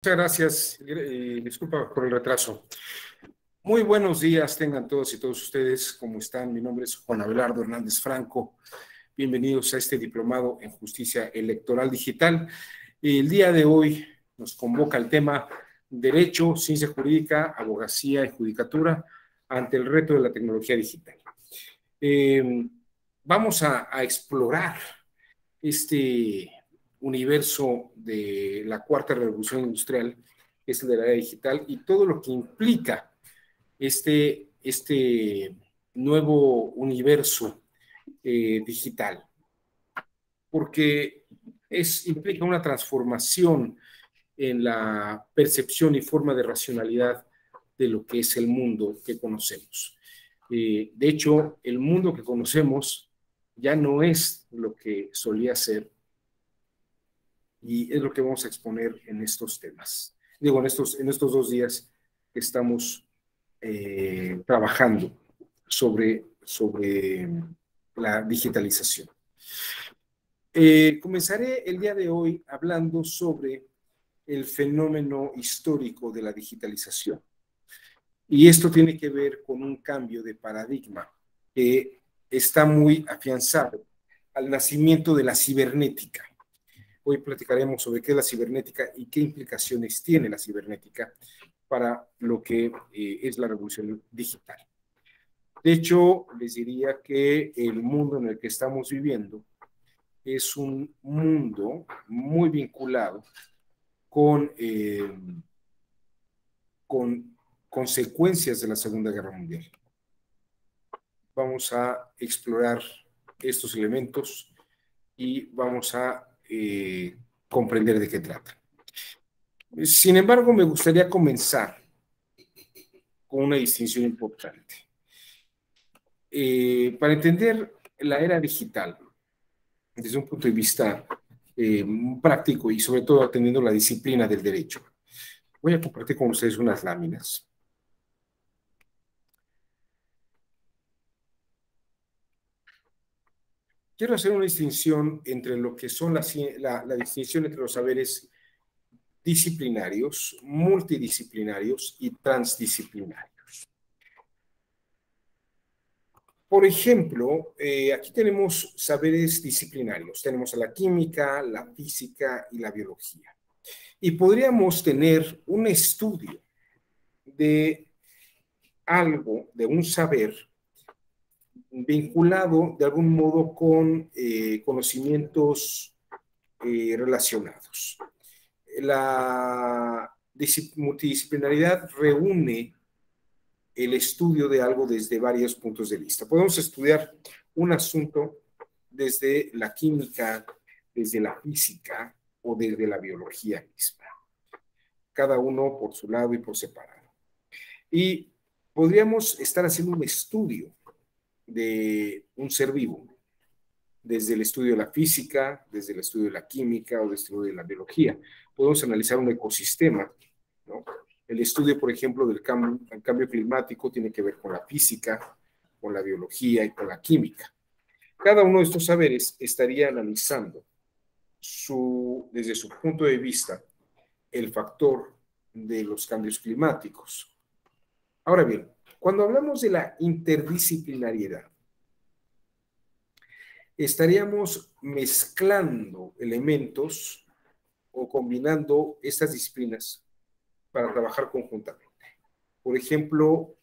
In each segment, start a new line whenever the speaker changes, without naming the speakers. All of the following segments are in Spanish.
Muchas gracias. Disculpa por el retraso. Muy buenos días tengan todos y todos ustedes. ¿Cómo están? Mi nombre es Juan Abelardo Hernández Franco. Bienvenidos a este diplomado en Justicia Electoral Digital. El día de hoy nos convoca el tema Derecho, Ciencia Jurídica, Abogacía y Judicatura ante el reto de la tecnología digital. Vamos a explorar este universo de la cuarta revolución industrial, que es el de la era digital, y todo lo que implica este nuevo universo digital, porque implica una transformación en la percepción y forma de racionalidad de lo que es el mundo que conocemos. De hecho, el mundo que conocemos ya no es lo que solía ser, y es lo que vamos a exponer en estos temas. Digo, en estos 2 días que estamos trabajando sobre la digitalización. Comenzaré el día de hoy hablando sobre el fenómeno histórico de la digitalización. Y esto tiene que ver con un cambio de paradigma que está muy afianzado al nacimiento de la cibernética. Hoy platicaremos sobre qué es la cibernética y qué implicaciones tiene la cibernética para lo que es la revolución digital. De hecho, les diría que el mundo en el que estamos viviendo es un mundo muy vinculado con consecuencias de la Segunda Guerra Mundial. Vamos a explorar estos elementos y vamos a comprender de qué trata. Sin embargo, me gustaría comenzar con una distinción importante. Para entender la era digital, desde un punto de vista práctico y sobre todo atendiendo la disciplina del derecho, voy a compartir con ustedes unas láminas. Quiero hacer una distinción entre lo que son la distinción entre los saberes disciplinarios, multidisciplinarios y transdisciplinarios. Por ejemplo, aquí tenemos saberes disciplinarios. Tenemos a la química, la física y la biología. Y podríamos tener un estudio de algo, de un saber, vinculado de algún modo con conocimientos relacionados. La multidisciplinaridad reúne el estudio de algo desde varios puntos de vista. Podemos estudiar un asunto desde la química, desde la física o desde la biología misma, cada uno por su lado y por separado. Y podríamos estar haciendo un estudio de un ser vivo, desde el estudio de la física, desde el estudio de la química o el estudio de la biología. Podemos analizar un ecosistema, ¿no? El estudio, por ejemplo, del cambio climático tiene que ver con la física, con la biología y con la química. Cada uno de estos saberes estaría analizando desde su punto de vista el factor de los cambios climáticos. Ahora bien, cuando hablamos de la interdisciplinariedad, estaríamos mezclando elementos o combinando estas disciplinas para trabajar conjuntamente. Por ejemplo,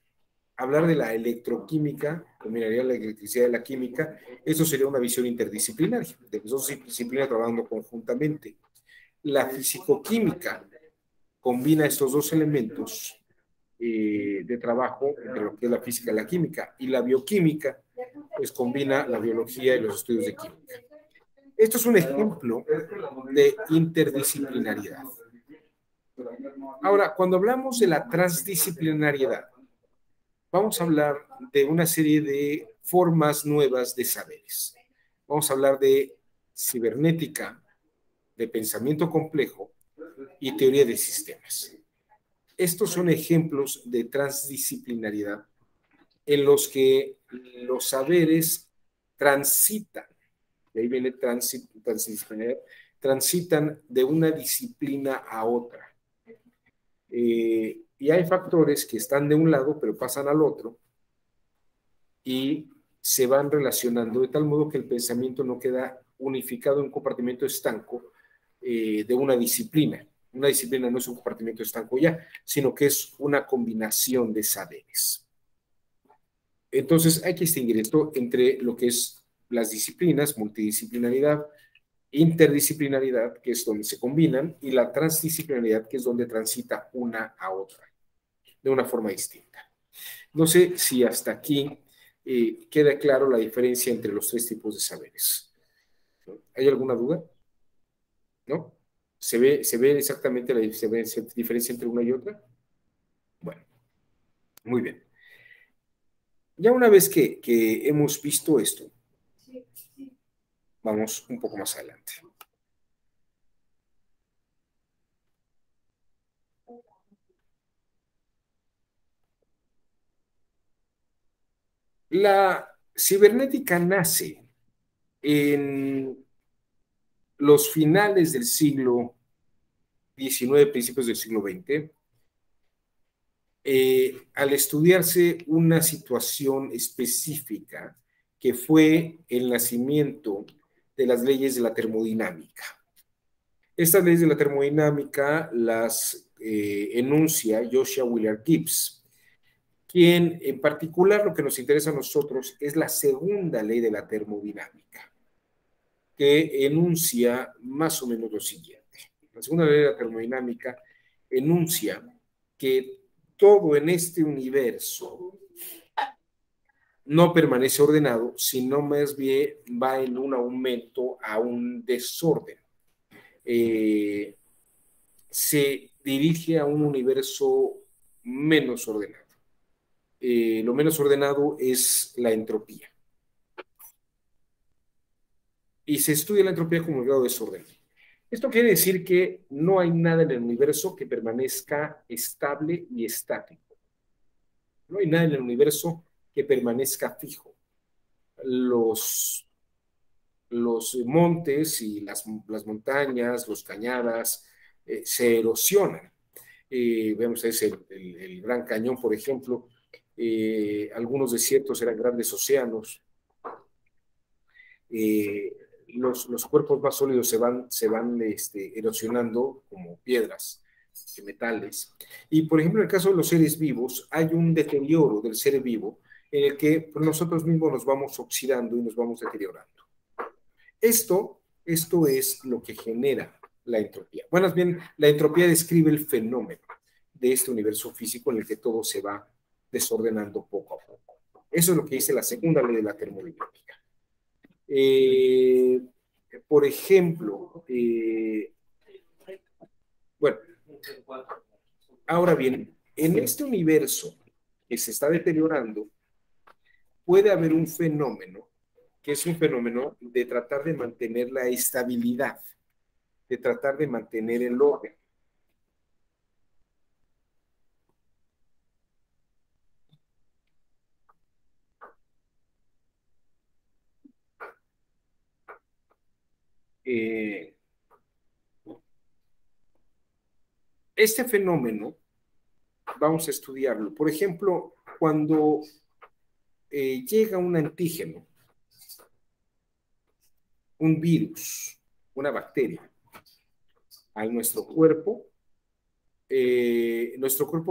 hablar de la electroquímica, combinaría la electricidad y la química, eso sería una visión interdisciplinaria, de las dos disciplinas trabajando conjuntamente. La fisicoquímica combina estos dos elementos de trabajo entre lo que es la física y la química, y la bioquímica pues combina la biología y los estudios de química. Esto es un ejemplo de interdisciplinariedad. Ahora, cuando hablamos de la transdisciplinariedad, vamos a hablar de una serie de formas nuevas de saberes. Vamos a hablar de cibernética, de pensamiento complejo y teoría de sistemas. Estos son ejemplos de transdisciplinariedad en los que los saberes transitan, de ahí viene transdisciplinariedad, transitan de una disciplina a otra. Y hay factores que están de un lado, pero pasan al otro y se van relacionando de tal modo que el pensamiento no queda unificado en un compartimento estanco de una disciplina. Una disciplina no es un compartimento estanco ya, sino que es una combinación de saberes. Entonces hay que distinguir esto entre lo que es las disciplinas, multidisciplinaridad, interdisciplinaridad, que es donde se combinan, y la transdisciplinaridad, que es donde transita una a otra, de una forma distinta. No sé si hasta aquí queda claro la diferencia entre los tres tipos de saberes. ¿Hay alguna duda? ¿No? ¿Se ve exactamente la diferencia entre una y otra? Bueno, muy bien. Ya una vez que hemos visto esto, vamos un poco más adelante. La cibernética nace en los finales del siglo XIX, principios del siglo XX, al estudiarse una situación específica que fue el nacimiento de las leyes de la termodinámica. Estas leyes de la termodinámica las enuncia Joshua Willard Gibbs, quien en particular lo que nos interesa a nosotros es la segunda ley de la termodinámica, que enuncia más o menos lo siguiente. La segunda ley de la termodinámica enuncia que todo en este universo no permanece ordenado, sino más bien va en un aumento a un desorden. Se dirige a un universo menos ordenado. Lo menos ordenado es la entropía. Y se estudia la entropía como el grado de desorden. Esto quiere decir que no hay nada en el universo que permanezca estable y estático. No hay nada en el universo que permanezca fijo. Los montes y las montañas, los cañadas, se erosionan. Vemos el Gran Cañón, por ejemplo. Algunos desiertos eran grandes océanos. Los cuerpos más sólidos se van erosionando como piedras, metales. Y por ejemplo, en el caso de los seres vivos, hay un deterioro del ser vivo en el que pues, nosotros mismos nos vamos oxidando y nos vamos deteriorando. Esto es lo que genera la entropía. Bueno, más bien, la entropía describe el fenómeno de este universo físico en el que todo se va desordenando poco a poco. Eso es lo que dice la segunda ley de la termodinámica. Por ejemplo, bueno, ahora bien, en este universo que se está deteriorando, puede haber un fenómeno que es un fenómeno de tratar de mantener la estabilidad, de tratar de mantener el orden. Este fenómeno vamos a estudiarlo. Por ejemplo, cuando llega un antígeno, un virus, una bacteria, a nuestro cuerpo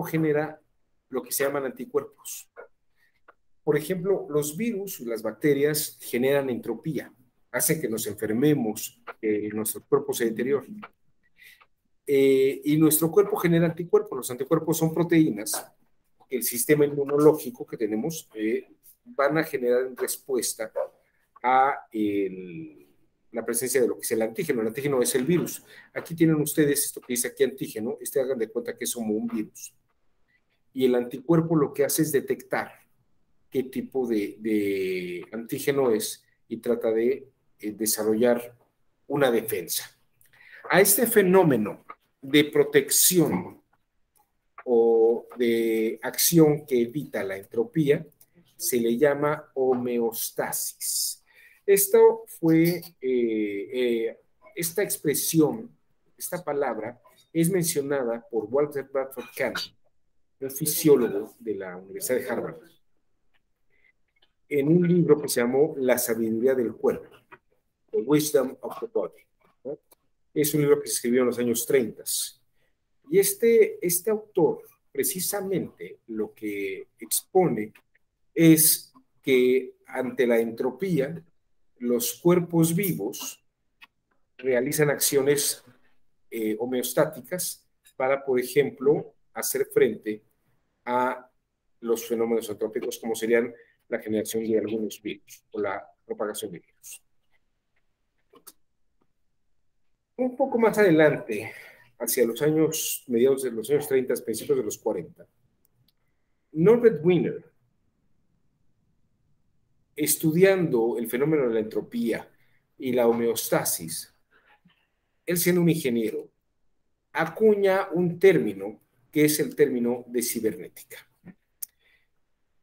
genera lo que se llaman anticuerpos. Por ejemplo, los virus y las bacterias generan entropía, hacen que nos enfermemos, que nuestro cuerpo se deteriore. Y nuestro cuerpo genera anticuerpos. Los anticuerpos son proteínas que el sistema inmunológico que tenemos van a generar en respuesta a la presencia de lo que es el antígeno. El antígeno es el virus. Aquí tienen ustedes esto que dice aquí antígeno. Hagan de cuenta que es como un virus. Y el anticuerpo lo que hace es detectar qué tipo de antígeno es y trata de desarrollar una defensa. A este fenómeno de protección o de acción que evita la entropía se le llama homeostasis. Esta expresión, esta palabra, es mencionada por Walter Bradford Cannon, un fisiólogo de la Universidad de Harvard, en un libro que se llamó La sabiduría del cuerpo, The Wisdom of the Body, ¿no? Es un libro que se escribió en los años 30. Y este autor, precisamente, lo que expone es que ante la entropía, los cuerpos vivos realizan acciones homeostáticas para, por ejemplo, hacer frente a los fenómenos entrópicos, como serían la generación de algunos virus o la propagación de virus. Un poco más adelante, hacia los años, mediados de los años 30, principios de los 40, Norbert Wiener, estudiando el fenómeno de la entropía y la homeostasis, él siendo un ingeniero, acuña un término que es el término de cibernética.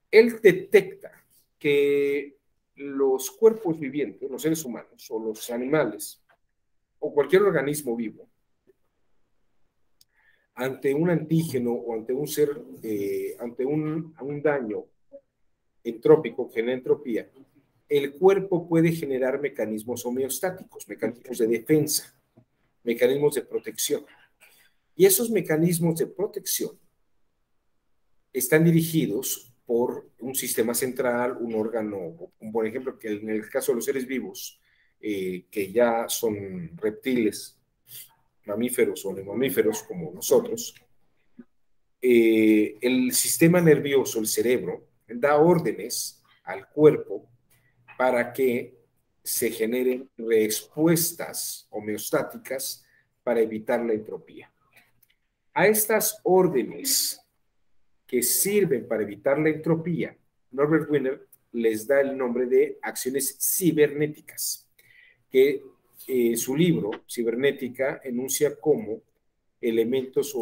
Él detecta que los cuerpos vivientes, los seres humanos o los animales o cualquier organismo vivo, ante un antígeno o ante un ser, ante un daño entrópico, que genera entropía, el cuerpo puede generar mecanismos homeostáticos, mecanismos de defensa, mecanismos de protección. Y esos mecanismos de protección están dirigidos por un sistema central, un órgano, por ejemplo, que en el caso de los seres vivos, que ya son reptiles, mamíferos o mamíferos como nosotros, el sistema nervioso, el cerebro, da órdenes al cuerpo para que se generen respuestas homeostáticas para evitar la entropía. A estas órdenes que sirven para evitar la entropía, Norbert Wiener les da el nombre de acciones cibernéticas, que su libro, Cibernética, enuncia como elementos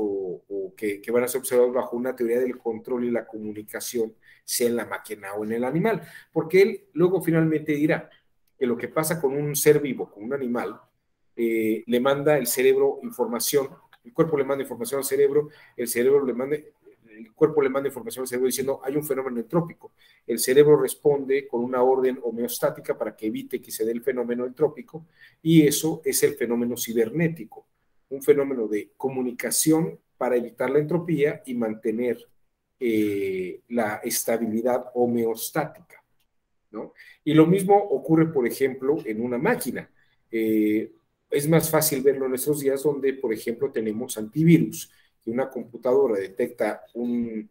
que van a ser observados bajo una teoría del control y la comunicación, sea en la máquina o en el animal, porque él luego finalmente dirá que lo que pasa con un ser vivo, con un animal, le manda el cerebro información, el cuerpo le manda información al cerebro, el cuerpo le manda información al cerebro diciendo hay un fenómeno entrópico. El cerebro responde con una orden homeostática para que evite que se dé el fenómeno entrópico, y eso es el fenómeno cibernético, un fenómeno de comunicación para evitar la entropía y mantener la estabilidad homeostática, ¿no? Y lo mismo ocurre, por ejemplo, en una máquina. Es más fácil verlo en estos días donde, por ejemplo, tenemos antivirus, que una computadora detecta un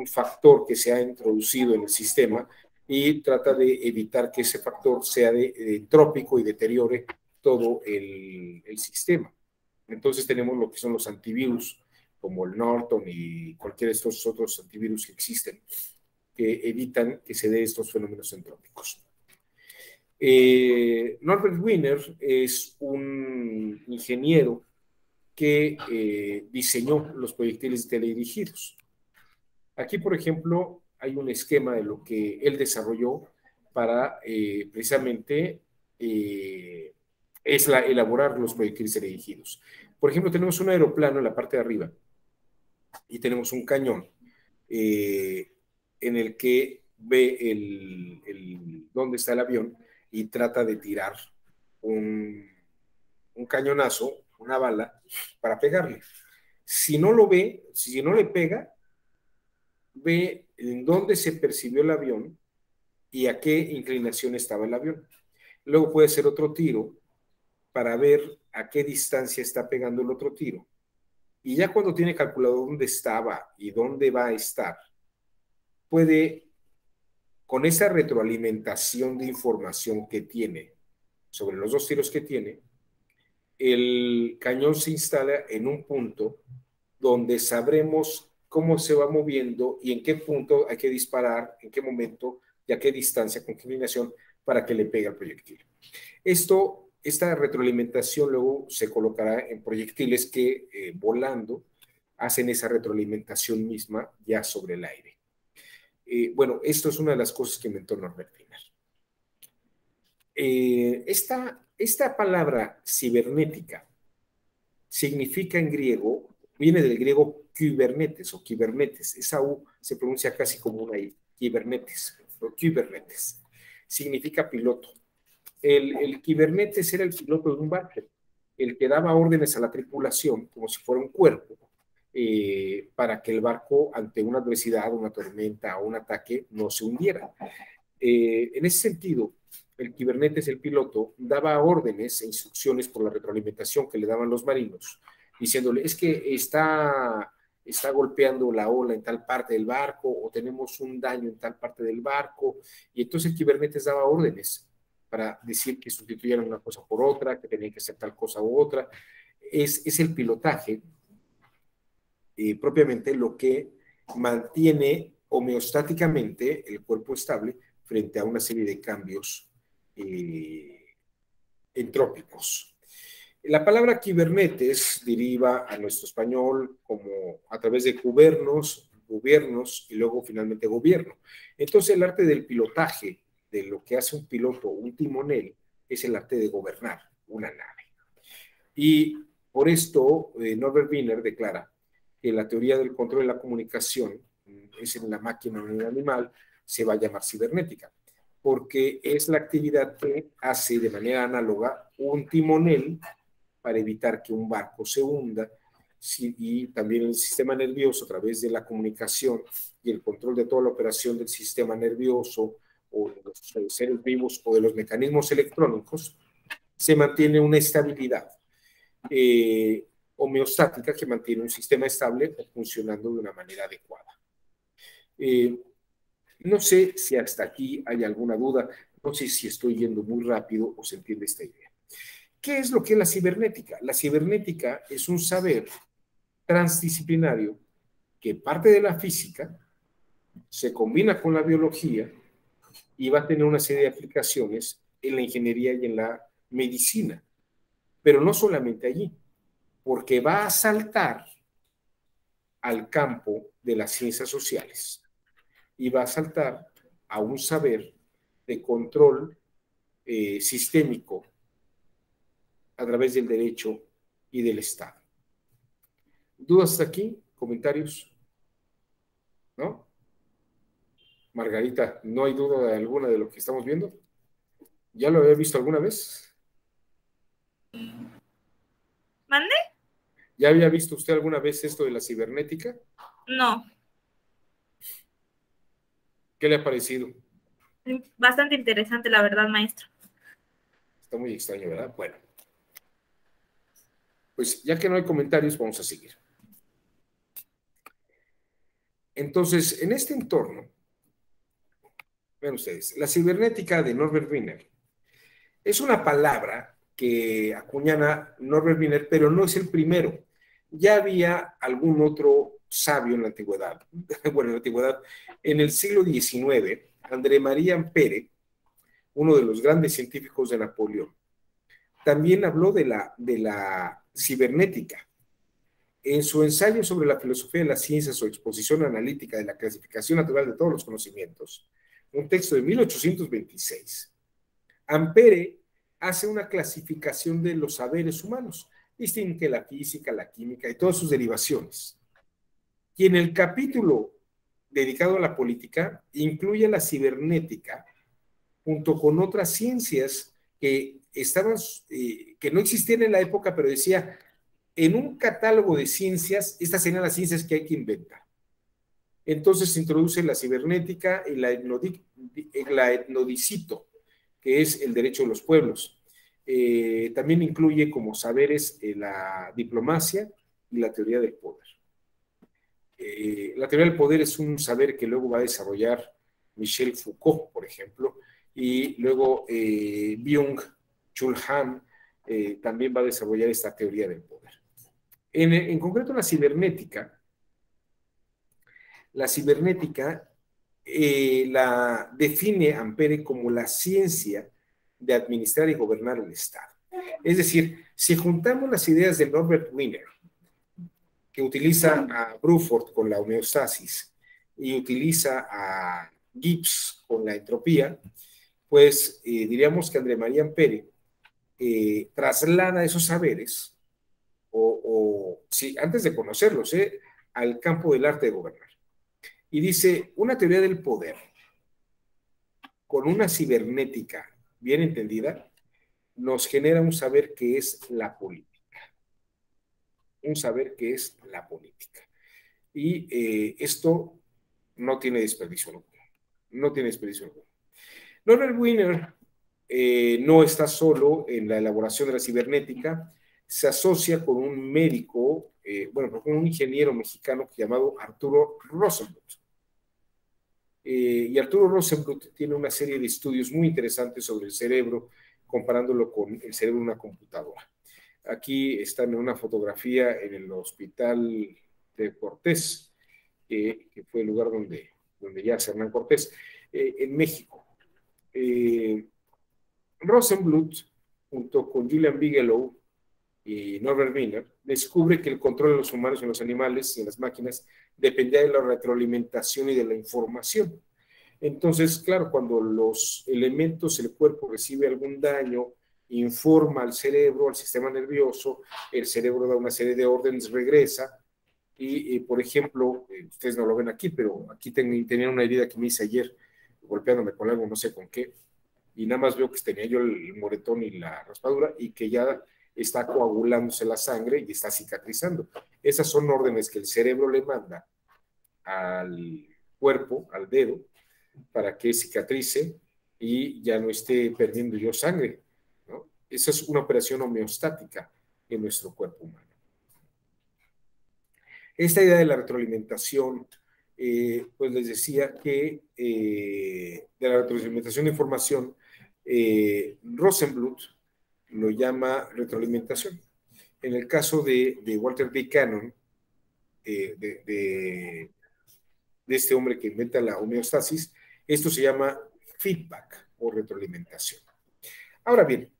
factor que se ha introducido en el sistema y trata de evitar que ese factor sea entrópico y deteriore todo el sistema. Entonces tenemos lo que son los antivirus, como el Norton y cualquiera de estos otros antivirus que existen, que evitan que se den estos fenómenos entrópicos. Norbert Wiener es un ingeniero que diseñó los proyectiles teledirigidos. Aquí, por ejemplo, hay un esquema de lo que él desarrolló para precisamente elaborar los proyectiles teledirigidos. Por ejemplo, tenemos un aeroplano en la parte de arriba y tenemos un cañón en el que ve dónde está el avión y trata de tirar un cañonazo, una bala, para pegarle. Si no lo ve, si no le pega, ve en dónde se percibió el avión y a qué inclinación estaba el avión. Luego puede hacer otro tiro para ver a qué distancia está pegando el otro tiro. Y ya cuando tiene calculado dónde estaba y dónde va a estar, puede, con esa retroalimentación de información que tiene sobre los dos tiros que tiene, el cañón se instala en un punto donde sabremos cómo se va moviendo y en qué punto hay que disparar, en qué momento y a qué distancia, con qué inclinación, para que le pegue al proyectil. Esta retroalimentación luego se colocará en proyectiles que volando hacen esa retroalimentación misma ya sobre el aire. Bueno, esto es una de las cosas que inventó Norbert Wiener. Esta palabra cibernética significa en griego, viene del griego kybernetes o kibernetes. Esa U se pronuncia casi como una I, kibernetes, o kybernetes. Significa piloto. El kibernetes era el piloto de un barco, el que daba órdenes a la tripulación como si fuera un cuerpo, para que el barco ante una adversidad, una tormenta o un ataque no se hundiera. En ese sentido, el kibernetes, el piloto, daba órdenes e instrucciones por la retroalimentación que le daban los marinos, diciéndole, es que está golpeando la ola en tal parte del barco o tenemos un daño en tal parte del barco, y entonces el kibernetes daba órdenes para decir que sustituyeran una cosa por otra, que tenían que hacer tal cosa u otra. Es el pilotaje, propiamente lo que mantiene homeostáticamente el cuerpo estable frente a una serie de cambios entrópicos. La palabra kibernetes deriva a nuestro español como a través de gobiernos y luego finalmente gobierno. Entonces el arte del pilotaje, de lo que hace un piloto, un timonel, es el arte de gobernar una nave. Y por esto Norbert Wiener declara que la teoría del control de la comunicación es en la máquina o en el animal, se va a llamar cibernética, porque es la actividad que hace de manera análoga un timonel para evitar que un barco se hunda, y también el sistema nervioso a través de la comunicación y el control de toda la operación del sistema nervioso o de los seres vivos o de los mecanismos electrónicos, se mantiene una estabilidad homeostática que mantiene un sistema estable funcionando de una manera adecuada. No sé si hasta aquí hay alguna duda, no sé si estoy yendo muy rápido o se entiende esta idea. ¿Qué es lo que es la cibernética? La cibernética es un saber transdisciplinario que parte de la física, se combina con la biología y va a tener una serie de aplicaciones en la ingeniería y en la medicina. Pero no solamente allí, porque va a saltar al campo de las ciencias sociales y va a saltar a un saber de control sistémico a través del derecho y del Estado. ¿Dudas hasta aquí? ¿Comentarios? ¿No? Margarita, ¿no hay duda alguna de lo que estamos viendo? ¿Ya lo había visto alguna vez?
¿Mande?
¿Ya había visto usted alguna vez esto de la cibernética?
No.
¿Qué le ha parecido?
Bastante interesante, la verdad, maestro.
Está muy extraño, ¿verdad? Bueno, pues ya que no hay comentarios, vamos a seguir. Entonces, en este entorno, vean ustedes, la cibernética de Norbert Wiener es una palabra que acuña Norbert Wiener, pero no es el primero. Ya había algún otro sabio en la antigüedad, bueno, en la antigüedad, en el siglo XIX, André María Ampère, uno de los grandes científicos de Napoleón, también habló de la cibernética. En su ensayo sobre la filosofía de las ciencias o exposición analítica de la clasificación natural de todos los conocimientos, un texto de 1826, Ampère hace una clasificación de los saberes humanos, distingue la física, la química y todas sus derivaciones. Y en el capítulo dedicado a la política, incluye la cibernética junto con otras ciencias que estaban, que no existían en la época, pero decía, en un catálogo de ciencias, estas serían las ciencias que hay que inventar. Entonces se introduce la cibernética y la etnodicito, que es el derecho de los pueblos. También incluye como saberes la diplomacia y la teoría del poder. La teoría del poder es un saber que luego va a desarrollar Michel Foucault, por ejemplo, y luego Byung-Chul Han también va a desarrollar esta teoría del poder. En concreto, la cibernética la define Ampère como la ciencia de administrar y gobernar el Estado. Es decir, si juntamos las ideas de Norbert Wiener, que utiliza a Bruford con la homeostasis y utiliza a Gibbs con la entropía, pues diríamos que André María Ampère traslada esos saberes sí, antes de conocerlos, al campo del arte de gobernar. Y dice, una teoría del poder con una cibernética bien entendida nos genera un saber que es la política. Un saber que es la política. Y esto no tiene desperdicio alguno. No tiene desperdicio alguno. Norbert Wiener no está solo en la elaboración de la cibernética, se asocia con un médico, bueno, con un ingeniero mexicano llamado Arturo Rosenbluth. Y Arturo Rosenbluth tiene una serie de estudios muy interesantes sobre el cerebro, comparándolo con el cerebro de una computadora. Aquí están en una fotografía en el hospital de Cortés, que fue el lugar donde yace Hernán Cortés, en México. Rosenbluth, junto con Julian Bigelow y Norbert Wiener, descubre que el control de los humanos en los animales y en las máquinas dependía de la retroalimentación y de la información. Entonces, claro, cuando los elementos, el cuerpo recibe algún daño, informa al cerebro, al sistema nervioso, el cerebro da una serie de órdenes, regresa, y por ejemplo, ustedes no lo ven aquí, pero aquí tenía una herida que me hice ayer, golpeándome con algo, no sé con qué, y nada más veo que tenía yo el moretón y la raspadura, y que ya está coagulándose la sangre y está cicatrizando. Esas son órdenes que el cerebro le manda al cuerpo, al dedo, para que cicatrice y ya no esté perdiendo yo sangre, ¿no? Esa es una operación homeostática en nuestro cuerpo humano. Esta idea de la retroalimentación, pues les decía que de la retroalimentación de información, Rosenbluth lo llama retroalimentación. En el caso de Walter D. Cannon, de este hombre que inventa la homeostasis, esto se llama feedback o retroalimentación. Ahora bien,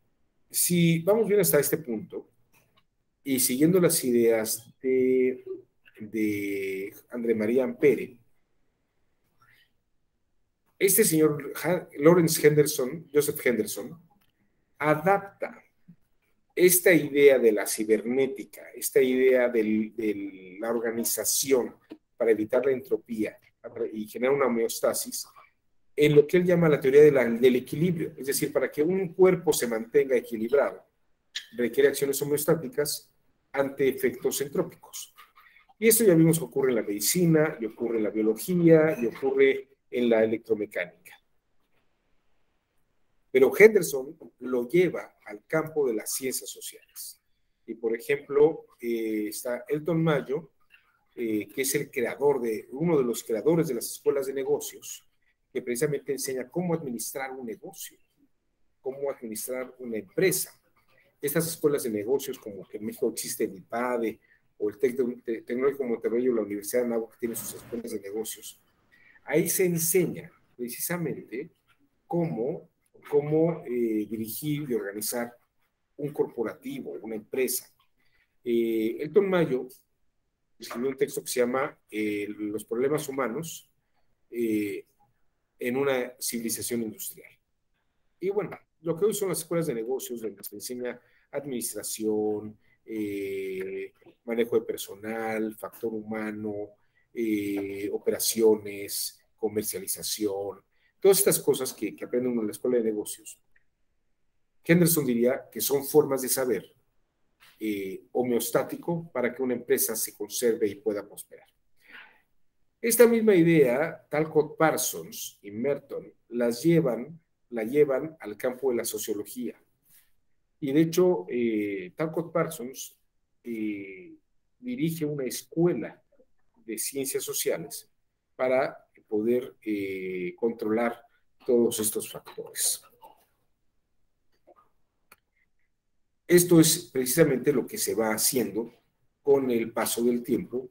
si vamos bien hasta este punto y siguiendo las ideas de André María Ampere, este señor Lawrence Henderson, Joseph Henderson, adapta esta idea de la cibernética, esta idea de la organización para evitar la entropía y generar una homeostasis, en lo que él llama la teoría del equilibrio. Es decir, para que un cuerpo se mantenga equilibrado, requiere acciones homeostáticas ante efectos entrópicos. Y esto ya vimos que ocurre en la medicina, y ocurre en la biología, y ocurre en la electromecánica. Pero Henderson lo lleva al campo de las ciencias sociales. Y por ejemplo, está Elton Mayo, que es uno de los creadores de las escuelas de negocios, que precisamente enseña cómo administrar un negocio, cómo administrar una empresa. Estas escuelas de negocios, como que en México existe el IPADE o el Tecnológico Monterrey o la Universidad de Anáhuac, que tiene sus escuelas de negocios, ahí se enseña precisamente cómo dirigir y organizar un corporativo, una empresa. Elton Mayo escribió un texto que se llama Los problemas humanos en una civilización industrial. Y bueno, lo que hoy son las escuelas de negocios, donde se enseña administración, manejo de personal, factor humano, operaciones, comercialización, todas estas cosas que aprenden uno en la escuela de negocios. Henderson diría que son formas de saber homeostático para que una empresa se conserve y pueda prosperar. Esta misma idea, Talcott Parsons y Merton la llevan al campo de la sociología. Y de hecho, Talcott Parsons dirige una escuela de ciencias sociales para poder controlar todos estos factores. Esto es precisamente lo que se va haciendo con el paso del tiempo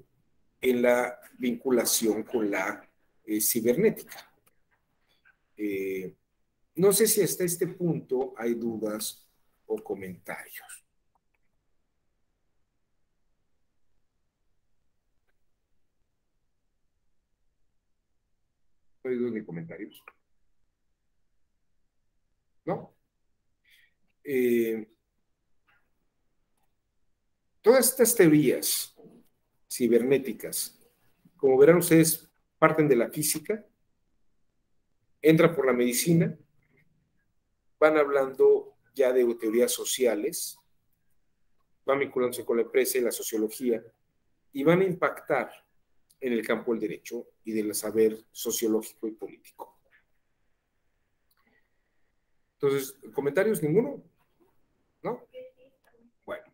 en la vinculación con la cibernética. No sé si hasta este punto hay dudas o comentarios. ¿No hay dudas ni comentarios? ¿No? Todas estas teorías cibernéticas, como verán ustedes, parten de la física, entran por la medicina, van hablando ya de teorías sociales, van vinculándose con la empresa y la sociología, y van a impactar en el campo del derecho y del saber sociológico y político. Entonces, ¿comentarios? ¿Ninguno? ¿No? Bueno.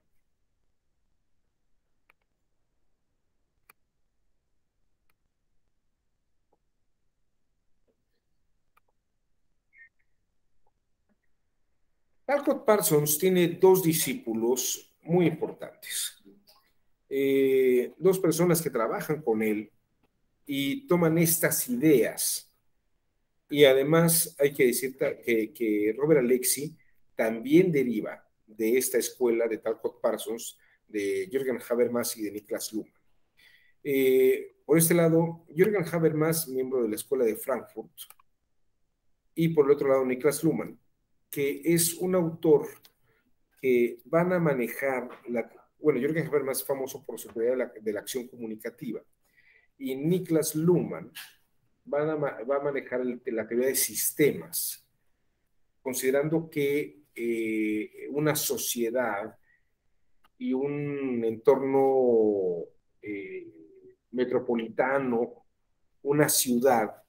Talcott Parsons tiene dos discípulos muy importantes. Dos personas que trabajan con él y toman estas ideas. Y además hay que decir que Robert Alexy también deriva de esta escuela de Talcott Parsons, de Jürgen Habermas y de Niklas Luhmann. Por este lado, Jürgen Habermas, miembro de la escuela de Frankfurt, y por el otro lado, Niklas Luhmann, que es un autor que van a manejar, bueno, Jürgen Habermas es famoso por su teoría de la acción comunicativa, y Niklas Luhmann va a manejar la teoría de sistemas, considerando que una sociedad y un entorno metropolitano, una ciudad,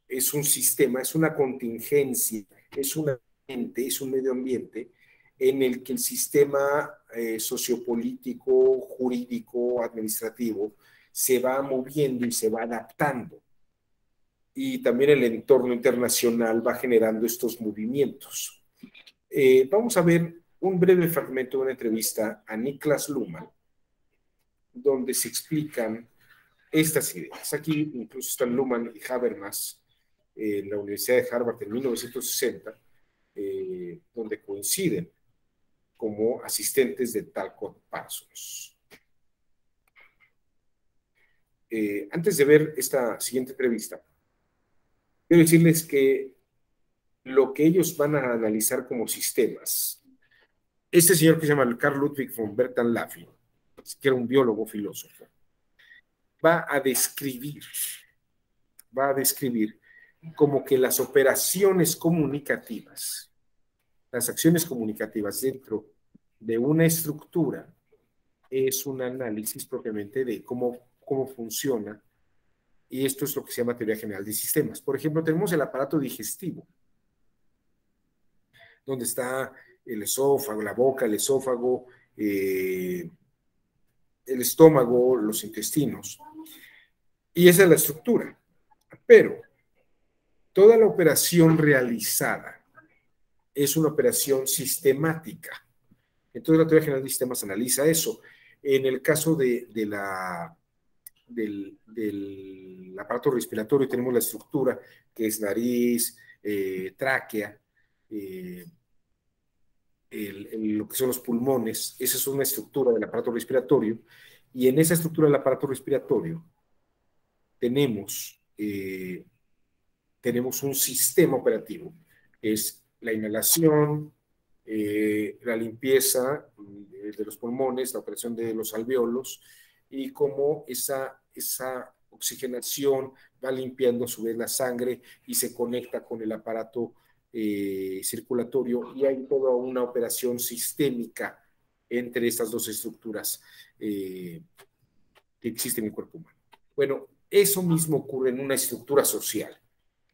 es un sistema, es una contingencia, es un ambiente, es un medio ambiente en el que el sistema sociopolítico, jurídico, administrativo se va moviendo y se va adaptando. Y también el entorno internacional va generando estos movimientos. Vamos a ver un breve fragmento de una entrevista a Niklas Luhmann, donde se explican estas ideas. Aquí incluso están Luhmann y Habermas en la Universidad de Harvard en 1960, donde coinciden como asistentes de Talcott Parsons. Antes de ver esta siguiente entrevista, quiero decirles que lo que ellos van a analizar como sistemas, este señor que se llama Carl Ludwig von Bertalanffy, que era un biólogo filósofo, va a describir como que las operaciones comunicativas, las acciones comunicativas dentro de una estructura es un análisis propiamente de cómo funciona, y esto es lo que se llama teoría general de sistemas. Por ejemplo, tenemos el aparato digestivo, donde está el esófago, la boca, el esófago, el estómago, los intestinos, y esa es la estructura. Pero toda la operación realizada es una operación sistemática. Entonces la teoría general de sistemas analiza eso. En el caso del aparato respiratorio tenemos la estructura que es nariz, tráquea, lo que son los pulmones. Esa es una estructura del aparato respiratorio, y en esa estructura del aparato respiratorio tenemos un sistema operativo, que es la inhalación, la limpieza de los pulmones, la operación de los alvéolos, y cómo esa oxigenación va limpiando a su vez la sangre y se conecta con el aparato circulatorio, y hay toda una operación sistémica entre estas dos estructuras que existen en el cuerpo humano. Bueno, eso mismo ocurre en una estructura social.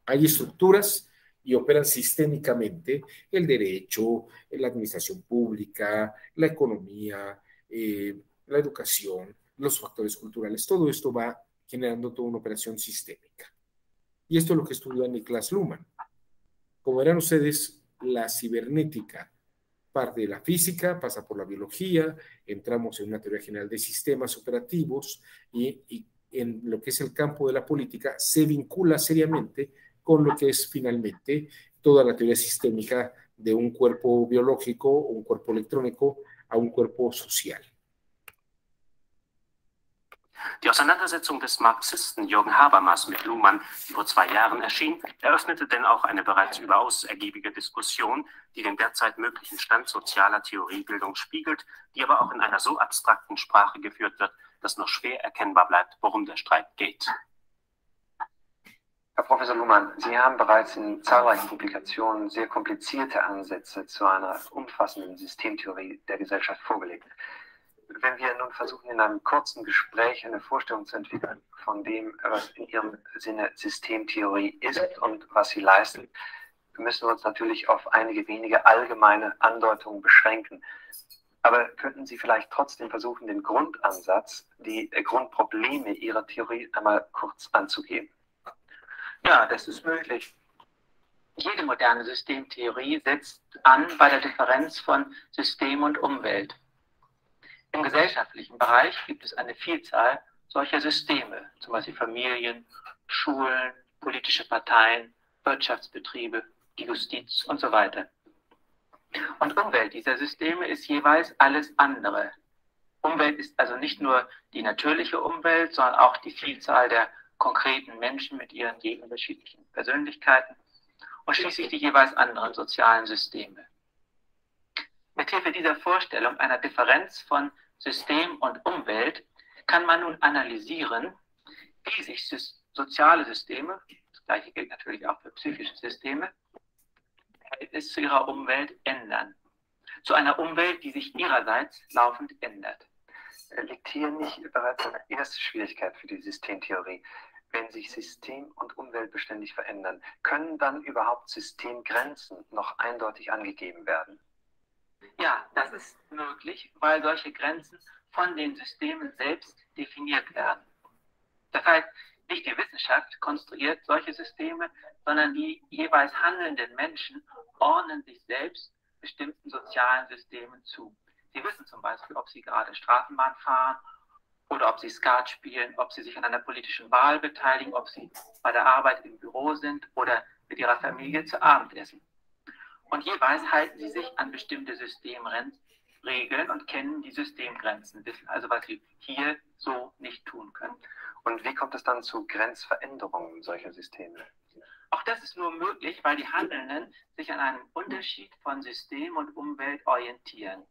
Hay estructuras y operan sistémicamente el derecho, la administración pública, la economía, la educación, los factores culturales. Todo esto va generando toda una operación sistémica. Y esto es lo que estudia Niklas Luhmann. Como verán ustedes, la cibernética parte de la física, pasa por la biología, entramos en una teoría general de sistemas operativos, y en lo que es el campo de la política se vincula seriamente con lo que es finalmente toda la teoría sistémica de un cuerpo biológico, un cuerpo electrónico, a un cuerpo social.
Die Auseinandersetzung des Marxisten Jürgen Habermas mit Luhmann, die vor 2 Jahren erschien, eröffnete denn auch eine bereits überaus ergiebige Diskussion, die den derzeit möglichen Stand sozialer Theoriebildung spiegelt, die aber auch in einer so abstrakten Sprache geführt wird, dass noch schwer erkennbar bleibt, worum der Streit geht.
Herr Professor Luhmann, Sie haben bereits in zahlreichen Publikationen sehr komplizierte Ansätze zu einer umfassenden Systemtheorie der Gesellschaft vorgelegt. Wenn wir nun versuchen, in einem kurzen Gespräch eine Vorstellung zu entwickeln von dem, was in Ihrem Sinne Systemtheorie ist und was sie leistet, müssen wir uns natürlich auf einige wenige allgemeine Andeutungen beschränken. Aber könnten Sie vielleicht trotzdem versuchen, den Grundansatz, die Grundprobleme Ihrer Theorie einmal kurz anzugeben?
Ja, das ist möglich. Jede moderne Systemtheorie setzt an bei der Differenz von System und Umwelt. Im gesellschaftlichen Bereich gibt es eine Vielzahl solcher Systeme, zum Beispiel Familien, Schulen, politische Parteien, Wirtschaftsbetriebe, die Justiz und so weiter. Und Umwelt dieser Systeme ist jeweils alles andere. Umwelt ist also nicht nur die natürliche Umwelt, sondern auch die Vielzahl der konkreten Menschen mit ihren je unterschiedlichen Persönlichkeiten und schließlich die jeweils anderen sozialen Systeme. Mithilfe dieser Vorstellung einer Differenz von System und Umwelt kann man nun analysieren, wie sich soziale Systeme, das gleiche gilt natürlich auch für psychische Systeme, Verhältnis zu ihrer Umwelt ändern. Zu einer Umwelt, die sich ihrerseits laufend ändert.
Liegt hier nicht bereits eine erste Schwierigkeit für die Systemtheorie? Wenn sich System und Umwelt beständig verändern, können dann überhaupt Systemgrenzen noch eindeutig angegeben werden?
Ja, das ist möglich, weil solche Grenzen von den Systemen selbst definiert werden. Das heißt, nicht die Wissenschaft konstruiert solche Systeme, sondern die jeweils handelnden Menschen ordnen sich selbst bestimmten sozialen Systemen zu. Sie wissen zum Beispiel, ob sie gerade Straßenbahn fahren oder ob sie Skat spielen, ob sie sich an einer politischen Wahl beteiligen, ob sie bei der Arbeit im Büro sind oder mit ihrer Familie zu Abend essen. Und jeweils halten sie sich an bestimmte Systemregeln und kennen die Systemgrenzen, wissen also, was sie hier so nicht tun können.
Und wie kommt es dann zu Grenzveränderungen solcher Systeme?
Auch das ist nur möglich, weil die Handelnden sich an einem Unterschied von System und Umwelt orientieren.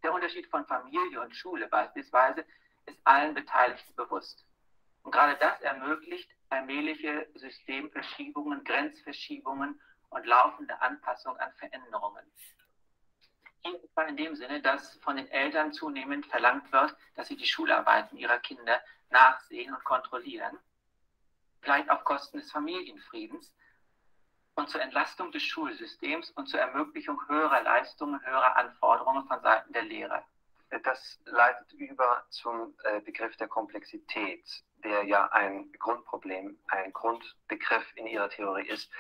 Der Unterschied von Familie und Schule beispielsweise ist allen Beteiligten bewusst. Und gerade das ermöglicht allmähliche Systemverschiebungen, Grenzverschiebungen und laufende Anpassung an Veränderungen. Hier etwa in dem Sinne, dass von den Eltern zunehmend verlangt wird, dass sie die Schularbeiten ihrer Kinder nachsehen und kontrollieren, vielleicht auf Kosten des Familienfriedens und zur Entlastung des Schulsystems und zur Ermöglichung höherer Leistungen, höherer Anforderungen von Seiten der Lehrer.
Das leitet über zum Begriff der Komplexität, der ja ein Grundproblem, ein Grundbegriff in Ihrer Theorie ist.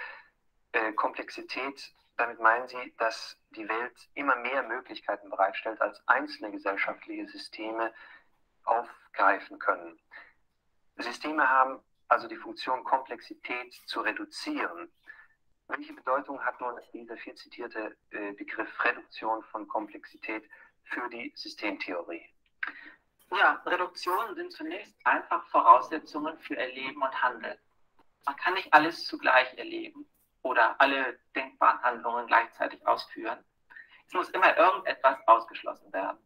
Komplexität, damit meinen Sie, dass die Welt immer mehr Möglichkeiten bereitstellt, als einzelne gesellschaftliche Systeme aufgreifen können. Systeme haben also die Funktion, Komplexität zu reduzieren. Welche Bedeutung hat nun dieser viel zitierte Begriff Reduktion von Komplexität für die Systemtheorie?
Ja, Reduktionen sind zunächst einfach Voraussetzungen für Erleben und Handeln. Man kann nicht alles zugleich erleben oder alle denkbaren Handlungen gleichzeitig ausführen. Es muss immer irgendetwas ausgeschlossen werden.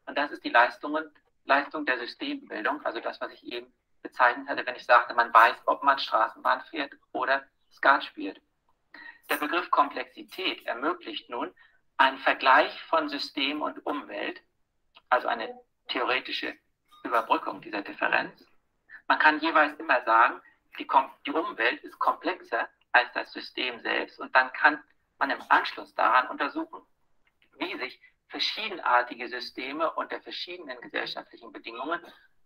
Und das ist die Leistung der Systembildung, also das, was ich eben bezeichnet hatte, wenn ich sagte, man weiß, ob man Straßenbahn fährt oder Skat spielt. Der Begriff Komplexität ermöglicht nun einen Vergleich von System und Umwelt, also eine theoretische Überbrückung dieser Differenz. Man kann jeweils immer sagen, die Umwelt ist komplexer als das System selbst und dann kann man im Anschluss daran untersuchen, wie sich verschiedenartige Systeme unter verschiedenen gesellschaftlichen Bedingungen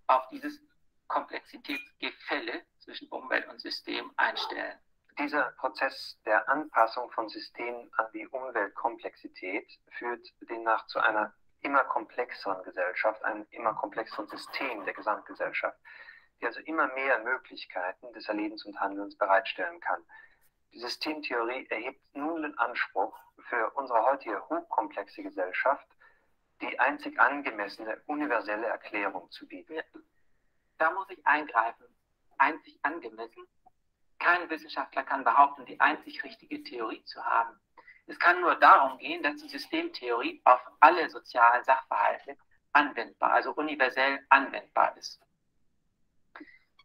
auf dieses Komplexitätsgefälle zwischen Umwelt und System einstellen.
Dieser Prozess der Anpassung von Systemen an die Umweltkomplexität führt demnach zu einer immer komplexeren Gesellschaft, einem immer komplexeren System der Gesamtgesellschaft, die also immer mehr Möglichkeiten des Erlebens und Handelns bereitstellen kann. Die Systemtheorie erhebt nun den Anspruch, für unsere heutige hochkomplexe Gesellschaft die einzig angemessene universelle Erklärung zu bieten.
Da muss ich eingreifen, einzig angemessen. Kein Wissenschaftler kann behaupten, die einzig richtige Theorie zu haben. Es kann nur darum gehen, dass die Systemtheorie auf alle sozialen Sachverhalte anwendbar, also universell anwendbar ist.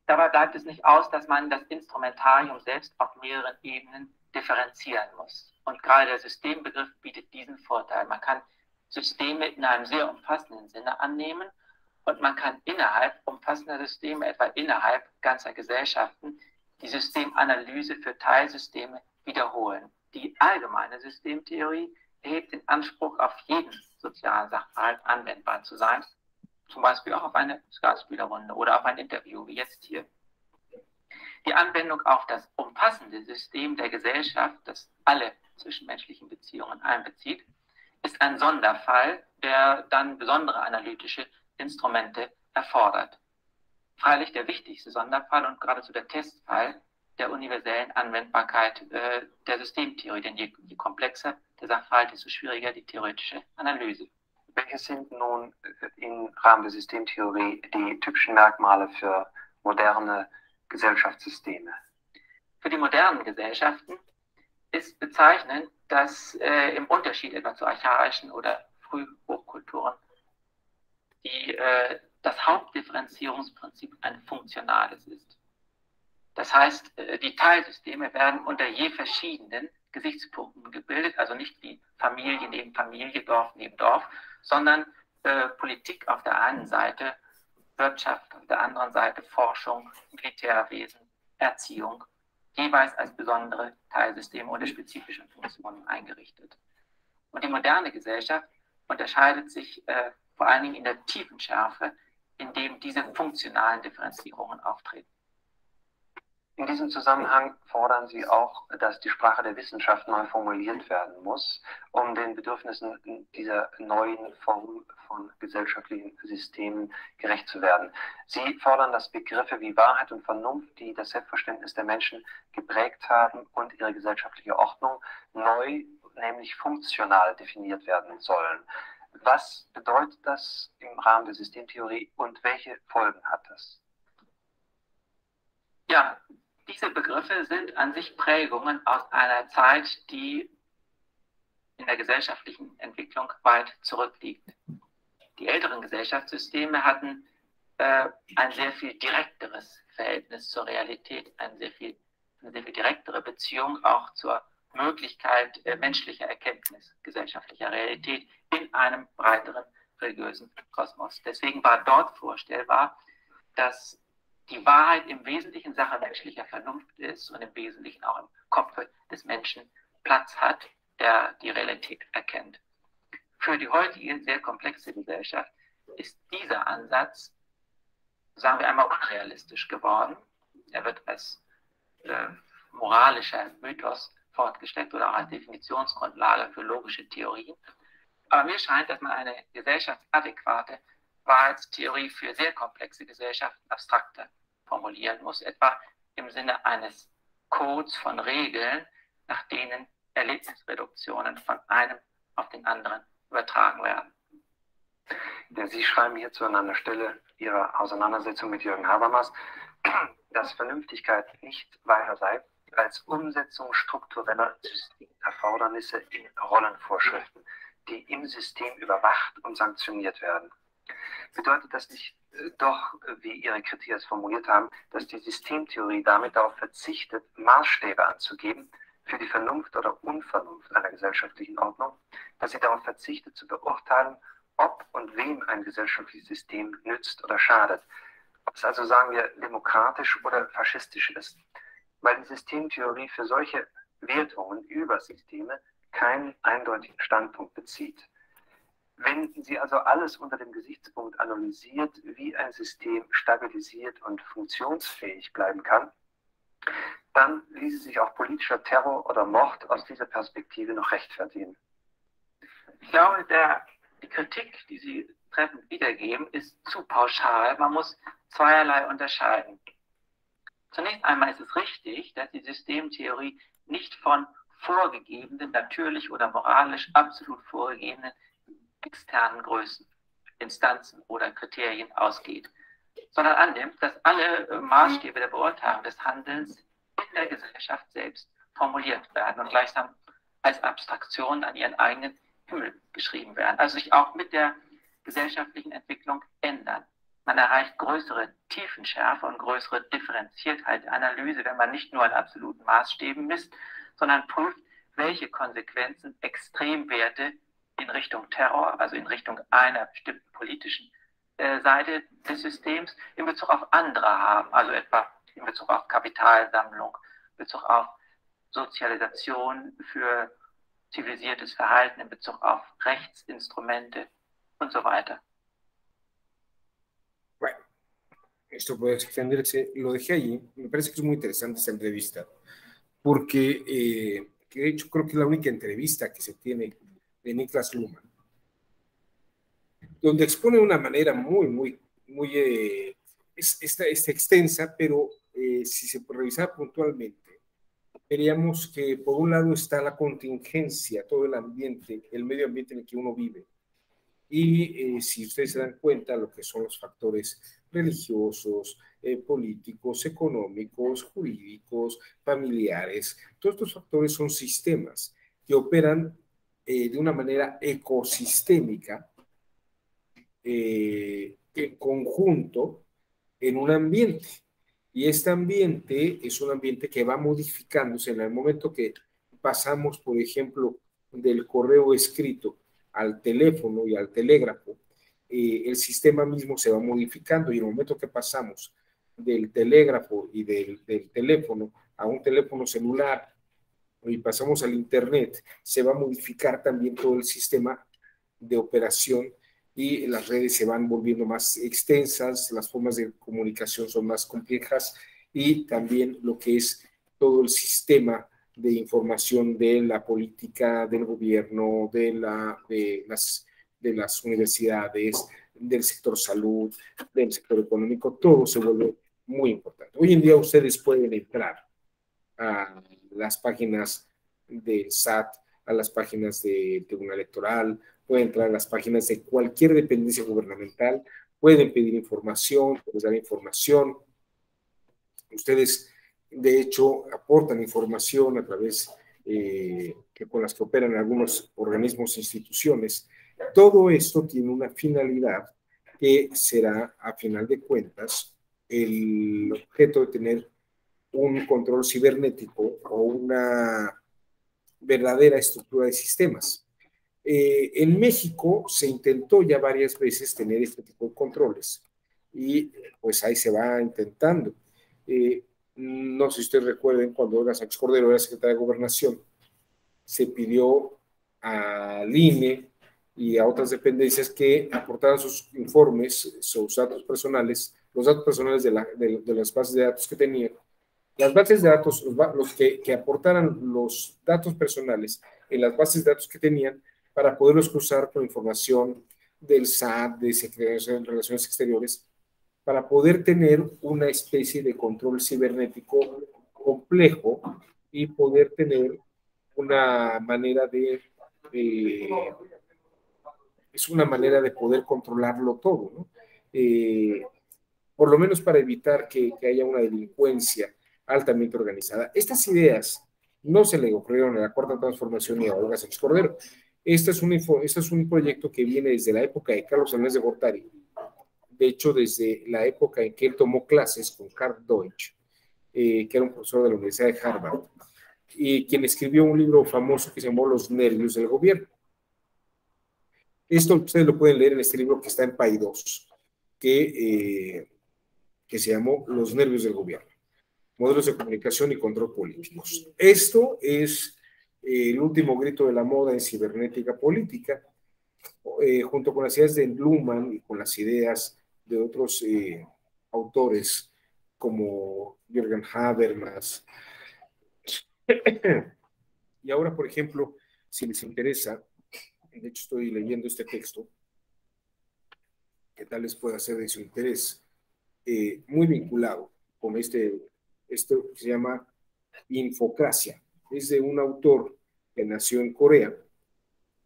Dabei bleibt es nicht aus, dass man das Instrumentarium selbst auf mehreren Ebenen differenzieren muss. Und gerade der Systembegriff bietet diesen Vorteil. Man kann Systeme in einem sehr umfassenden Sinne annehmen und man kann innerhalb umfassender Systeme, etwa innerhalb ganzer Gesellschaften, die Systemanalyse für Teilsysteme wiederholen. Die allgemeine Systemtheorie erhebt den Anspruch, auf jeden sozialen Sachverhalt anwendbar zu sein, zum Beispiel auch auf eine Skatspielerrunde oder auf ein Interview, wie jetzt hier. Die Anwendung auf das umfassende System der Gesellschaft, das alle zwischenmenschlichen Beziehungen einbezieht, ist ein Sonderfall, der dann besondere analytische Instrumente erfordert. Freilich der wichtigste Sonderfall und geradezu der Testfall der universellen Anwendbarkeit der Systemtheorie, denn je komplexer der Sachverhalt, desto schwieriger die theoretische Analyse.
Welche sind nun im Rahmen der Systemtheorie die typischen Merkmale für moderne Gesellschaftssysteme?
Für die modernen Gesellschaften ist bezeichnend, dass im Unterschied etwa zu archaischen oder Frühhochkulturen das Hauptdifferenzierungsprinzip ein funktionales ist. Das heißt, die Teilsysteme werden unter je verschiedenen Gesichtspunkten gebildet, also nicht wie Familie neben Familie, Dorf neben Dorf, sondern Politik auf der einen Seite, Wirtschaft auf der anderen Seite, Forschung, Militärwesen, Erziehung, jeweils als besondere Teilsysteme oder spezifische Funktionen eingerichtet. Und die moderne Gesellschaft unterscheidet sich vor allen Dingen in der Tiefenschärfe, in dem diese funktionalen Differenzierungen auftreten.
In diesem Zusammenhang fordern Sie auch, dass die Sprache der Wissenschaft neu formuliert werden muss, um den Bedürfnissen dieser neuen Form von gesellschaftlichen Systemen gerecht zu werden. Sie fordern, dass Begriffe wie Wahrheit und Vernunft, die das Selbstverständnis der Menschen geprägt haben und ihre gesellschaftliche Ordnung, neu, nämlich funktional definiert werden sollen. Was bedeutet das im Rahmen der Systemtheorie und welche Folgen hat das?
Ja, diese Begriffe sind an sich Prägungen aus einer Zeit, die in der gesellschaftlichen Entwicklung weit zurückliegt. Die älteren Gesellschaftssysteme hatten ein sehr viel direkteres Verhältnis zur Realität, eine sehr viel direktere Beziehung auch zur Möglichkeit menschlicher Erkenntnis gesellschaftlicher Realität in einem breiteren religiösen Kosmos. Deswegen war dort vorstellbar, dass die Wahrheit im Wesentlichen Sache menschlicher Vernunft ist und im Wesentlichen auch im Kopfe des Menschen Platz hat, der die Realität erkennt. Für die heutige sehr komplexe Gesellschaft ist dieser Ansatz, sagen wir einmal, unrealistisch geworden. Er wird als moralischer Mythos fortgestellt oder auch als Definitionsgrundlage für logische Theorien. Aber mir scheint, dass man eine gesellschaftsadäquate Wahrheitstheorie für sehr komplexe Gesellschaften abstrakter formulieren muss, etwa im Sinne eines Codes von Regeln, nach denen Erlebnisreduktionen von einem auf den anderen übertragen werden.
Ja, Sie schreiben hierzu an einer Stelle Ihrer Auseinandersetzung mit Jürgen Habermas, dass Vernünftigkeit nicht weiter sei als Umsetzung struktureller Systemerfordernisse in Rollenvorschriften, die im System überwacht und sanktioniert werden. Bedeutet das nicht doch, wie Ihre Kritiker es formuliert haben, dass die Systemtheorie damit darauf verzichtet, Maßstäbe anzugeben für die Vernunft oder Unvernunft einer gesellschaftlichen Ordnung, dass sie darauf verzichtet zu beurteilen, ob und wem ein gesellschaftliches System nützt oder schadet, ob es also, sagen wir, demokratisch oder faschistisch ist, weil die Systemtheorie für solche Wertungen über Systeme keinen eindeutigen Standpunkt bezieht. Wenn sie also alles unter dem Gesichtspunkt analysiert, wie ein System stabilisiert und funktionsfähig bleiben kann, dann ließe sich auch politischer Terror oder Mord aus dieser Perspektive noch rechtfertigen.
Ich glaube, die Kritik, die Sie treffend wiedergeben, ist zu pauschal. Man muss zweierlei unterscheiden. Zunächst einmal ist es richtig, dass die Systemtheorie nicht von vorgegebenen, natürlich oder moralisch absolut vorgegebenen externen Größen, Instanzen oder Kriterien ausgeht. sondern annimmt, dass alle Maßstäbe der Beurteilung des Handelns in der Gesellschaft selbst formuliert werden und gleichsam als Abstraktion an ihren eigenen Himmel geschrieben werden, also sich auch mit der gesellschaftlichen Entwicklung ändern. Man erreicht größere Tiefenschärfe und größere Differenziertheit der Analyse, wenn man nicht nur an absoluten Maßstäben misst, sondern prüft, welche Konsequenzen Extremwerte in Richtung Terror, also in Richtung einer bestimmten politischen Seite des Systems, in Bezug auf andere haben, also etwa in Bezug auf Kapitalsammlung, in Bezug auf Sozialisation für zivilisiertes Verhalten, in Bezug auf Rechtsinstrumente und so weiter.
Bueno, esto puede extenderse, lo dejé allí, me parece que es muy interesante esta entrevista, porque que de hecho creo que es la única entrevista que se tiene de Niklas Luhmann, donde expone de una manera muy extensa, pero si se revisara puntualmente, veríamos que por un lado está la contingencia, todo el ambiente, el medio ambiente en el que uno vive, y si ustedes se dan cuenta, lo que son los factores religiosos, políticos, económicos, jurídicos, familiares, todos estos factores son sistemas que operan de una manera ecosistémica, en conjunto, en un ambiente. Y este ambiente es un ambiente que va modificándose en el momento que pasamos, por ejemplo, del correo escrito al teléfono y al telégrafo, el sistema mismo se va modificando, y en el momento que pasamos del telégrafo y del teléfono a un teléfono celular y pasamos al internet, se va a modificar también todo el sistema de operación, y las redes se van volviendo más extensas, las formas de comunicación son más complejas, y también lo que es todo el sistema de información de la política, del gobierno, de las universidades, del sector salud, del sector económico, todo se vuelve muy importante. Hoy en día ustedes pueden entrar a las páginas del SAT, a las páginas del Tribunal Electoral, pueden entrar a las páginas de cualquier dependencia gubernamental, pueden pedir información, pueden dar información. Ustedes, de hecho, aportan información a través con las que operan algunos organismos e instituciones. Todo esto tiene una finalidad que será, a final de cuentas, el objeto de tener un control cibernético o una verdadera estructura de sistemas. En México se intentó ya varias veces tener este tipo de controles, y pues ahí se va intentando. No sé si ustedes recuerden, cuando Olga Sánchez Cordero era secretaria de Gobernación, se pidió al INE y a otras dependencias que aportaran sus informes, sus datos personales, los datos personales de las bases de datos que tenían. Las bases de datos, los que aportaran los datos personales en las bases de datos que tenían, para poderlos cruzar con información del SAT, de Secretaría de Relaciones Exteriores, para poder tener una especie de control cibernético complejo y poder tener una manera es una manera de poder controlarlo todo, ¿no? Por lo menos para evitar que haya una delincuencia altamente organizada. Estas ideas no se le ocurrieron a la Cuarta Transformación ni a Olga Sánchez Cordero. Este es un proyecto que viene desde la época de Carlos Salinas de Gortari, de hecho desde la época en que él tomó clases con Karl Deutsch, que era un profesor de la Universidad de Harvard, y quien escribió un libro famoso que se llamó Los nervios del gobierno. Esto ustedes lo pueden leer en este libro que está en Paidós, que se llamó Los nervios del gobierno, modelos de comunicación y control políticos. Esto es el último grito de la moda en cibernética política, junto con las ideas de Luhmann y con las ideas de otros autores como Jürgen Habermas. Y ahora, por ejemplo, si les interesa, de hecho estoy leyendo este texto, que tal les pueda ser de su interés, muy vinculado con esto que se llama Infocracia. Es de un autor que nació en Corea,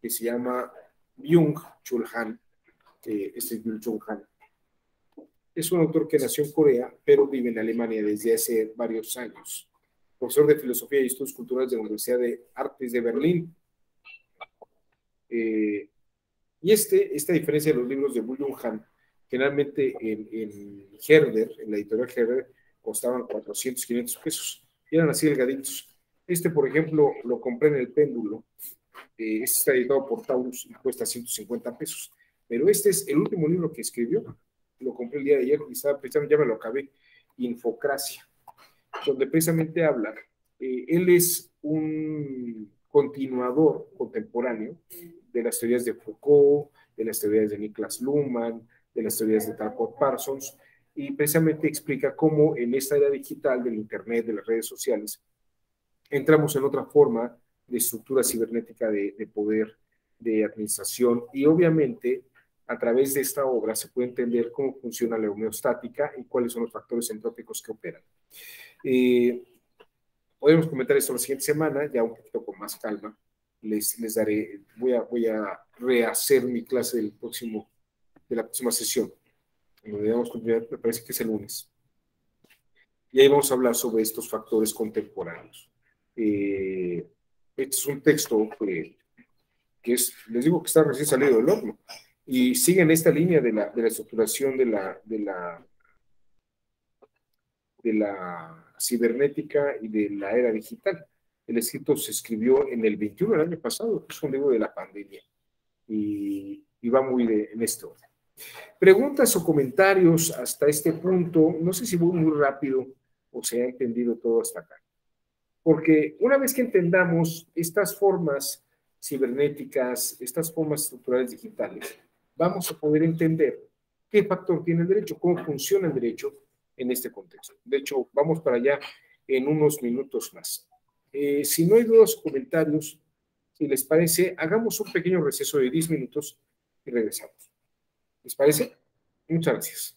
que se llama Byung-Chul Han. Este es Byung-Chul Han. Es un autor que nació en Corea, pero vive en Alemania desde hace varios años. Profesor de Filosofía y Estudios Culturales de la Universidad de Artes de Berlín. Y esta diferencia de los libros de Byung Han, generalmente en Herder, en la editorial Herder, costaban 400, 500 pesos. Y eran así delgaditos. Por ejemplo, lo compré en el Péndulo. Está editado por Taurus y cuesta 150 pesos. Pero este es el último libro que escribió. Lo compré el día de ayer y estaba pensando, ya me lo acabé. Infocracia, donde precisamente habla. Él es un continuador contemporáneo de las teorías de Foucault, de las teorías de Niklas Luhmann, de las teorías de Talcott Parsons, y precisamente explica cómo en esta era digital del Internet, de las redes sociales, entramos en otra forma de estructura cibernética de poder, de administración, y obviamente a través de esta obra se puede entender cómo funciona la homeostática y cuáles son los factores entrópicos que operan. Podemos comentar esto la siguiente semana, ya un poquito con más calma. Les daré, voy a rehacer mi clase de la próxima sesión. Me parece que es el lunes. Y ahí vamos a hablar sobre estos factores contemporáneos. Este es un texto que les digo que está recién salido del horno y sigue en esta línea de la estructuración de la cibernética y de la era digital. El escrito se escribió en el 21, el año pasado, es un libro de la pandemia y va muy en este orden. Preguntas o comentarios hasta este punto, no sé si voy muy rápido o se ha entendido todo hasta acá. Porque una vez que entendamos estas formas cibernéticas, estas formas estructurales digitales, vamos a poder entender qué factor tiene el derecho, cómo funciona el derecho en este contexto. De hecho, vamos para allá en unos minutos más. Si no hay dudas o comentarios, si les parece, hagamos un pequeño receso de 10 minutos y regresamos. ¿Les parece? Muchas gracias.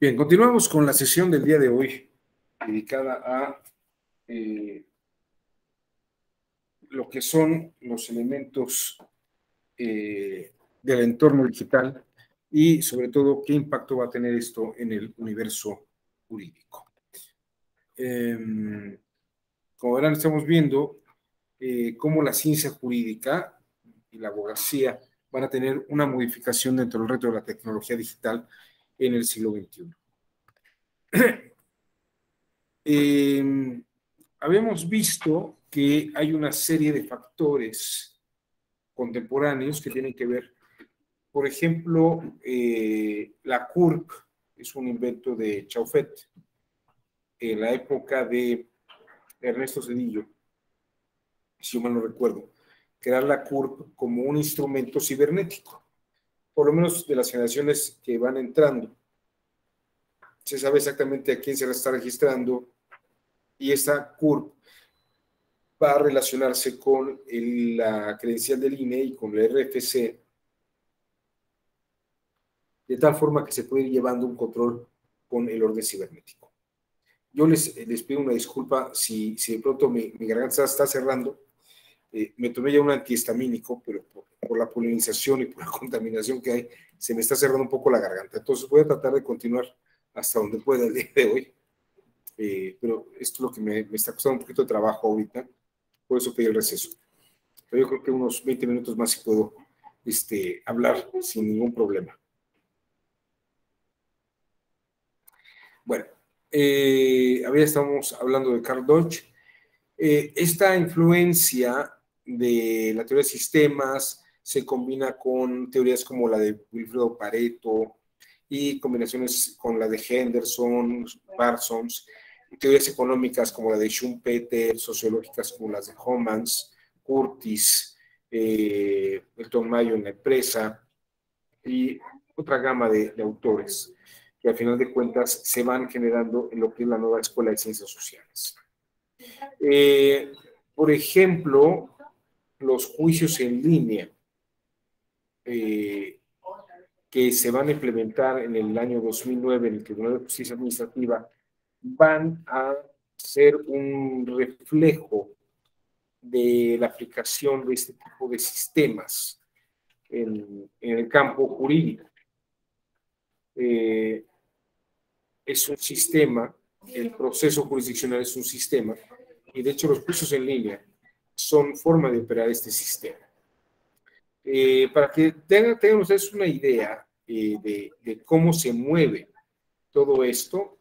Bien, continuamos con la sesión del día de hoy, dedicada a lo que son los elementos del entorno digital y sobre todo qué impacto va a tener esto en el universo jurídico. Como verán, estamos viendo cómo la ciencia jurídica y la abogacía van a tener una modificación dentro del reto de la tecnología digital en el siglo XXI. Habíamos visto que hay una serie de factores contemporáneos que tienen que ver, por ejemplo, la CURP es un invento de Chauffet en la época de Ernesto Zedillo, si yo mal no recuerdo, crear la CURP como un instrumento cibernético, por lo menos de las generaciones que van entrando. Se sabe exactamente a quién se está registrando y esta CURP va a relacionarse con la credencial del INE y con el RFC, de tal forma que se puede ir llevando un control con el orden cibernético. Yo les pido una disculpa si de pronto mi garganta está cerrando. Me tomé ya un antihistamínico, pero por la polinización y por la contaminación que hay, se me está cerrando un poco la garganta. Entonces voy a tratar de continuar hasta donde pueda el día de hoy. Pero esto es lo que me está costando un poquito de trabajo ahorita, por eso pedí el receso. Pero yo creo que unos 20 minutos más si puedo hablar sin ningún problema. Bueno, estamos hablando de Carl Deutsch. Esta influencia de la teoría de sistemas se combina con teorías como la de Wilfredo Pareto y combinaciones con la de Henderson, Parsons, teorías económicas como la de Schumpeter, sociológicas como las de Homans, Curtis, Elton Mayo en la empresa y otra gama de autores que al final de cuentas se van generando en lo que es la nueva escuela de ciencias sociales. Por ejemplo, los juicios en línea que se van a implementar en el año 2009 en el Tribunal de Justicia Administrativa van a ser un reflejo de la aplicación de este tipo de sistemas en el campo jurídico. Es un sistema, el proceso jurisdiccional es un sistema, y de hecho los juicios en línea son forma de operar este sistema. Para que tengan ustedes una idea de cómo se mueve todo esto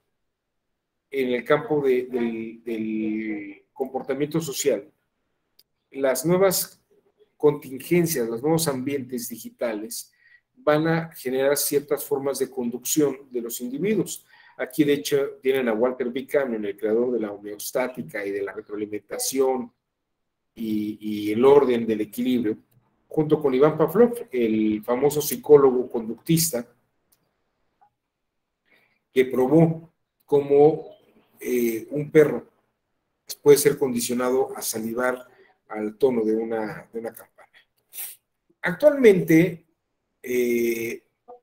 en el campo del comportamiento social, las nuevas contingencias, los nuevos ambientes digitales van a generar ciertas formas de conducción de los individuos. Aquí, de hecho, tienen a Walter Buchanan, el creador de la homeostática y de la retroalimentación y el orden del equilibrio, junto con Iván Pavlov, el famoso psicólogo conductista, que probó cómo un perro puede ser condicionado a salivar al tono de una campana. Actualmente,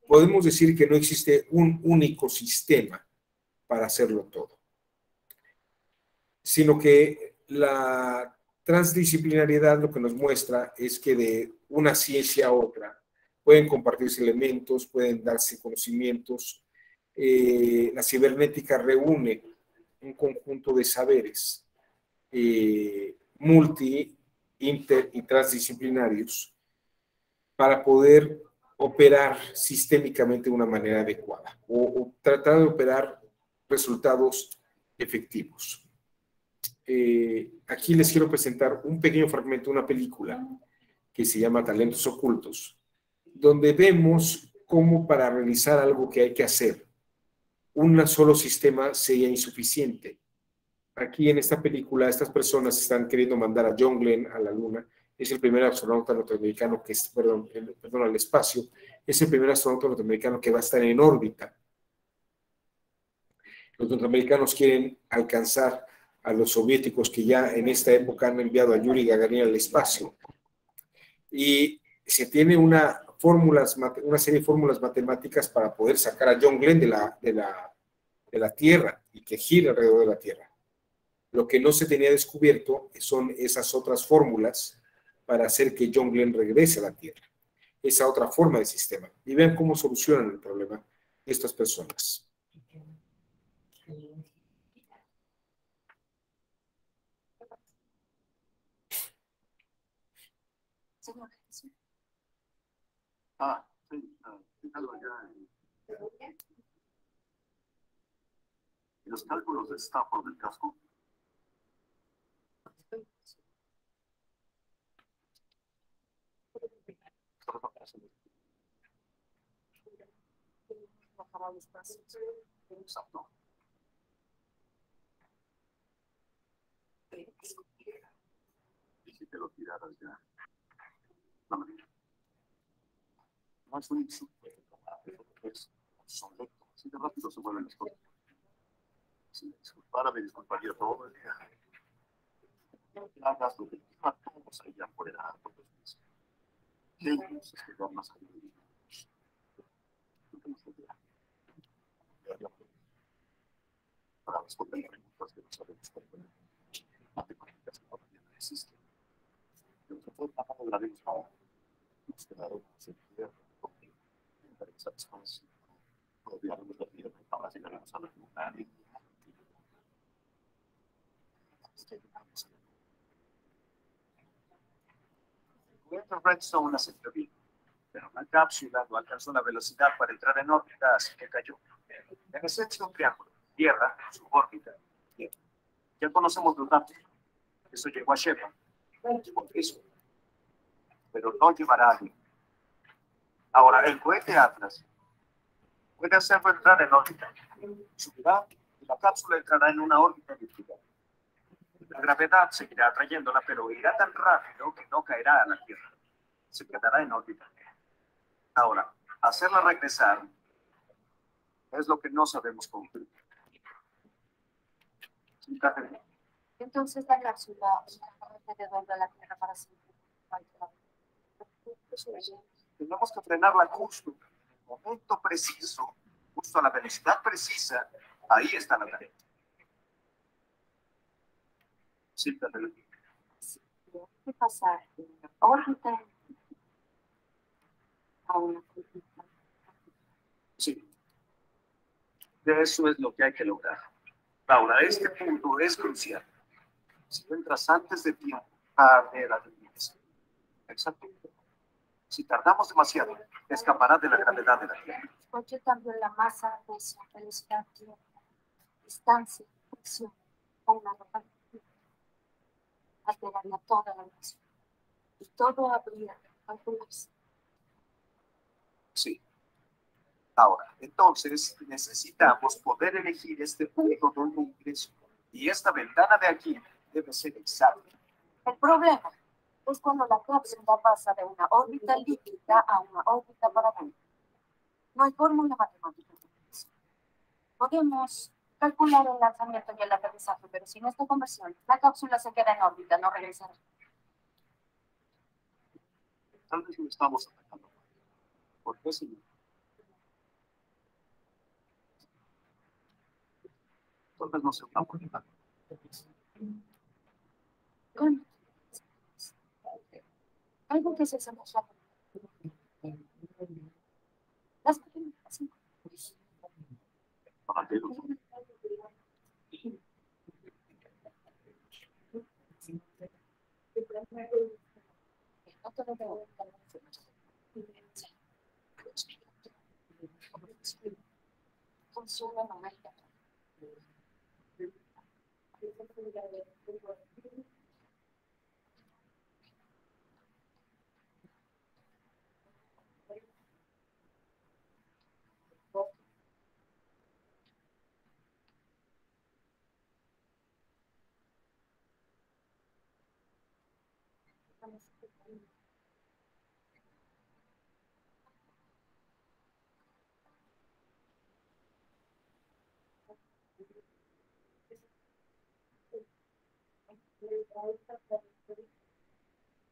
podemos decir que no existe un único sistema para hacerlo todo, sino que la transdisciplinariedad lo que nos muestra es que de una ciencia a otra pueden compartirse elementos, pueden darse conocimientos. La cibernética reúne un conjunto de saberes multi, inter y transdisciplinarios para poder operar sistémicamente de una manera adecuada o tratar de operar resultados efectivos. Aquí les quiero presentar un pequeño fragmento de una película que se llama Talentos Ocultos, donde vemos cómo para realizar algo que hay que hacer, un solo sistema sería insuficiente. Aquí en esta película, estas personas están queriendo mandar a John Glenn a la Luna. Es el primer astronauta norteamericano que es, al espacio, es el primer astronauta norteamericano que va a estar en órbita. Los norteamericanos quieren alcanzar a los soviéticos que ya en esta época han enviado a Yuri Gagarin al espacio. Y se tiene una una serie de fórmulas matemáticas para poder sacar a John Glenn de la Tierra y que gire alrededor de la Tierra. Lo que no se tenía descubierto son esas otras fórmulas para hacer que John Glenn regrese a la Tierra. Esa otra forma de sistema. Y vean cómo solucionan el problema estas personas.
Sí, fíjalo allá en los cálculos de Stafford del casco. Exacto. Y si te lo tiraras ya. No, no es un insulto, es son lectos. Así de rápido se mueven las cosas. Si me disculpara, me disculparía todo el día. Hagas lo que quieras, todos allá afuera, todos mis genios que van más allá de mí. No tengo idea. Para responder preguntas que no sabemos responder. Matemáticas que todavía no existen. De otra forma, no hablaremos ahora. Nos quedaron sin tierra, interesantes cosas. Todavía no nos la tierra, ahora llegaremos a la luna. Redstone aceptó bien, pero una cápsula no alcanzó la velocidad para entrar en órbita, así que cayó. En esencia, un triángulo, Tierra, su órbita, Tierra. Ya conocemos los datos. Eso llegó a Shepard, llevó eso, pero no llevará a alguien. Ahora, el cohete Atlas puede hacerlo entrar en órbita. Subirá y la cápsula entrará en una órbita elíptica. La gravedad seguirá atrayéndola, pero irá tan rápido que no caerá a la Tierra. Se quedará en órbita. Ahora, hacerla regresar es lo que no sabemos cómo.
Entonces la cápsula girará alrededor de la Tierra para siempre.
Eso es. Tenemos que frenarla justo en el momento preciso, justo a la velocidad precisa. Ahí está la tarea. Sí, pero
¿Qué pasa? Órbita a una órbita.
sí. De eso es lo que hay que lograr. Ahora, este punto es crucial. Si no entras antes de tiempo, tarde la terminas. Exacto. Si tardamos demasiado, escapará de la gravedad de la Tierra.
Cualquier cambio en la masa, peso, velocidad, tiempo, distancia, fricción o una rotación alteraría toda la masa. Y todo habría que calcularse.
Sí. Ahora, entonces necesitamos poder elegir este punto donde ingreso. Y esta ventana de aquí debe ser exacta.
El problema es cuando la cápsula pasa de una órbita líquida a una órbita parabólica. No hay fórmula matemática. Podemos calcular el lanzamiento y el aterrizaje, pero sin esta conversión, la cápsula se queda en órbita, no regresará.
Tal vez no estamos atacando. ¿Por qué, señor? Tal vez no sea una oportunidad.
Con algo que se asemeja. Las pequeñas.
Caballeros,
No te lo veo. Funciona mágica.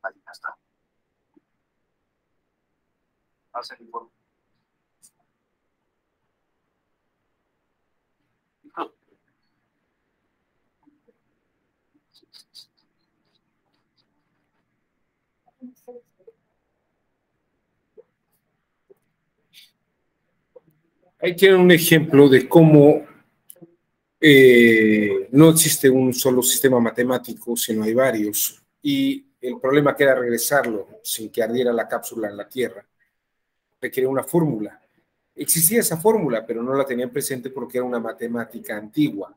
ahí está. hacer informe.
Ahí tienen un ejemplo de cómo no existe un solo sistema matemático, sino hay varios. Y el problema que era regresarlo sin que ardiera la cápsula en la Tierra requiere una fórmula. Existía esa fórmula, pero no la tenían presente porque era una matemática antigua.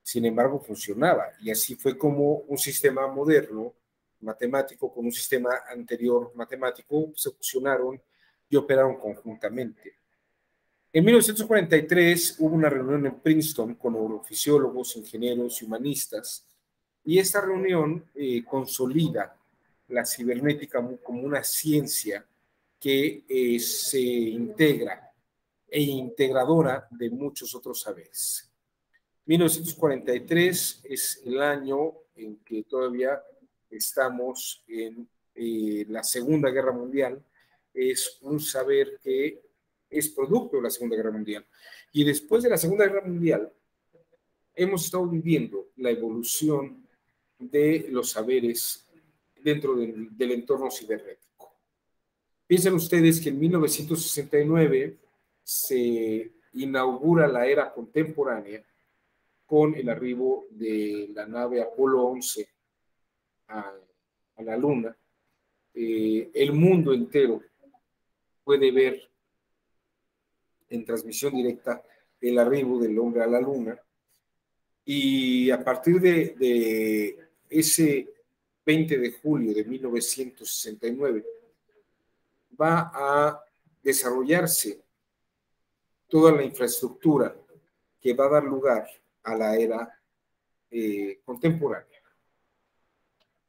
Sin embargo, funcionaba. Y así fue como un sistema moderno matemático con un sistema anterior matemático se fusionaron y operaron conjuntamente. En 1943 hubo una reunión en Princeton con neurofisiólogos, ingenieros y humanistas, y esta reunión consolida la cibernética como una ciencia que se integra e integradora de muchos otros saberes. 1943 es el año en que todavía estamos en la Segunda Guerra Mundial. Es un saber que es producto de la Segunda Guerra Mundial. Y después de la Segunda Guerra Mundial, hemos estado viviendo la evolución de los saberes dentro del entorno cibernético. Piensen ustedes que en 1969 se inaugura la era contemporánea con el arribo de la nave Apolo 11 a la Luna. El mundo entero puede ver en transmisión directa el arribo del hombre a la Luna, y a partir de ese 20 de julio de 1969 va a desarrollarse toda la infraestructura que va a dar lugar a la era contemporánea.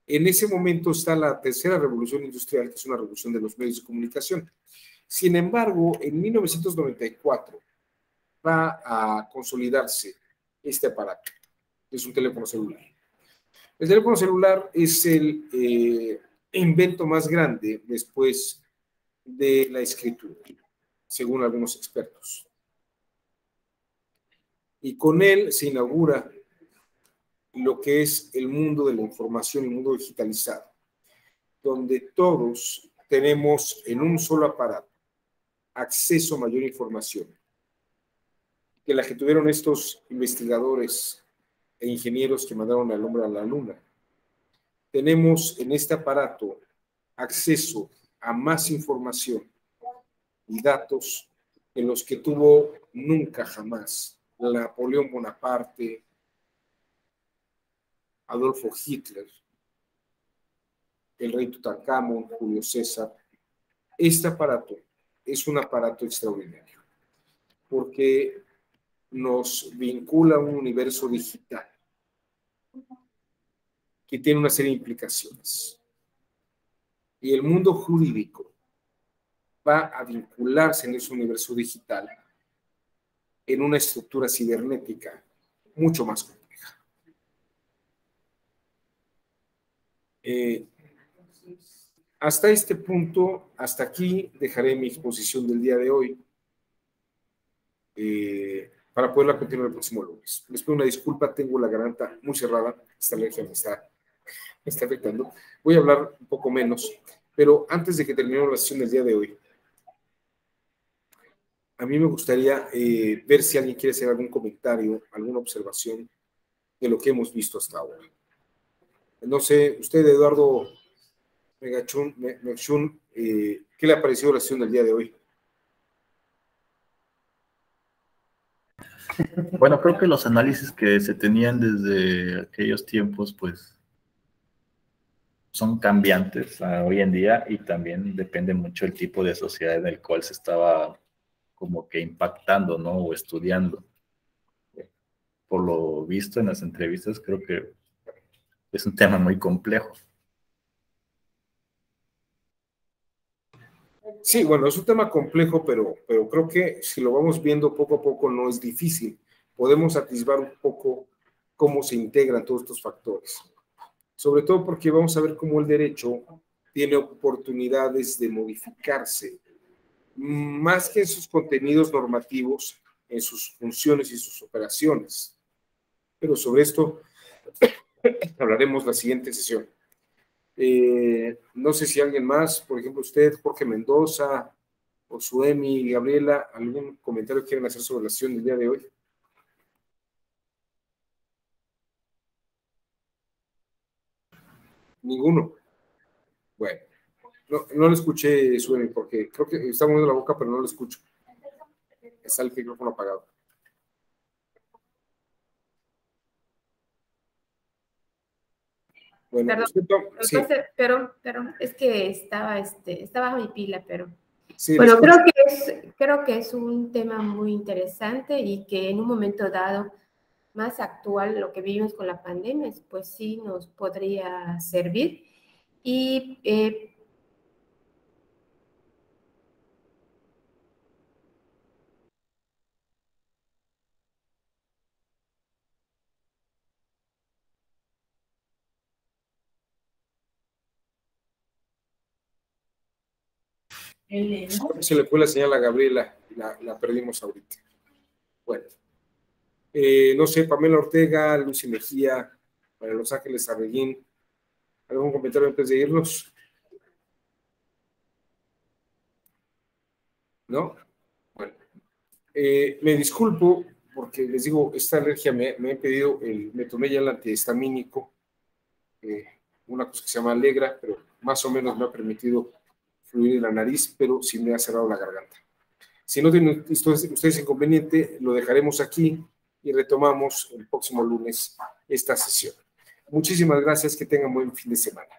En ese momento está la tercera revolución industrial, que es una revolución de los medios de comunicación. Sin embargo, en 1994 va a consolidarse este aparato. Es un teléfono celular. El teléfono celular es el invento más grande después de la escritura, según algunos expertos. Y con él se inaugura lo que es el mundo de la información, el mundo digitalizado, donde todos tenemos en un solo aparato acceso a mayor información que la que tuvieron estos investigadores e ingenieros que mandaron al hombre a la Luna. Tenemos en este aparato acceso a más información y datos que los que tuvo nunca jamás Napoleón Bonaparte, Adolfo Hitler, el rey Tutankamón, Julio César. Este aparato es un aparato extraordinario porque nos vincula a un universo digital que tiene una serie de implicaciones. Y el mundo jurídico va a vincularse en ese universo digital en una estructura cibernética mucho más compleja. Hasta este punto, hasta aquí dejaré mi exposición del día de hoy para poderla continuar el próximo lunes. Les pido una disculpa, tengo la garganta muy cerrada, esta alergia me está afectando. Voy a hablar un poco menos, pero antes de que terminemos la sesión del día de hoy, a mí me gustaría ver si alguien quiere hacer algún comentario, alguna observación de lo que hemos visto hasta ahora. No sé, usted, Eduardo Mechun, ¿qué le ha parecido la sesión del día de hoy?
Bueno, creo que los análisis que se tenían desde aquellos tiempos, pues, son cambiantes hoy en día, y también depende mucho el tipo de sociedad en el cual se estaba como que impactando, ¿no? O estudiando. Por lo visto en las entrevistas, creo que es un tema muy complejo.
Sí, bueno, es un tema complejo, pero creo que si lo vamos viendo poco a poco no es difícil. Podemos atisbar un poco cómo se integran todos estos factores. Sobre todo porque vamos a ver cómo el derecho tiene oportunidades de modificarse más que en sus contenidos normativos, en sus funciones y sus operaciones. Pero sobre esto hablaremos la siguiente sesión. No sé si alguien más, por ejemplo usted, Jorge Mendoza, o Suemi, Gabriela, algún comentario quieren hacer sobre la sesión del día de hoy. Ninguno. Bueno, no lo escuché, Suemi, porque creo que está moviendo la boca, pero no lo escucho. Está el micrófono apagado. Bueno,
perdón,
sí.
pero es que estaba bajo mi pila, pero
Sí,
bueno, creo que es un tema muy interesante y que en un momento dado más actual, lo que vivimos con la pandemia, pues sí nos podría servir. Y
se le fue la señal a Gabriela y la perdimos ahorita. Bueno, no sé, Pamela Ortega, Lucy Mejía, para Los Ángeles Arreguín, ¿algún comentario antes de irnos? ¿No? Bueno, me disculpo porque les digo, esta alergia me ha impedido, me tomé ya el antihistamínico, una cosa que se llama Alegra, pero más o menos me ha permitido fluir en la nariz, pero sí me ha cerrado la garganta. Si no tienen ustedes inconveniente, lo dejaremos aquí y retomamos el próximo lunes esta sesión. Muchísimas gracias, que tengan buen fin de semana.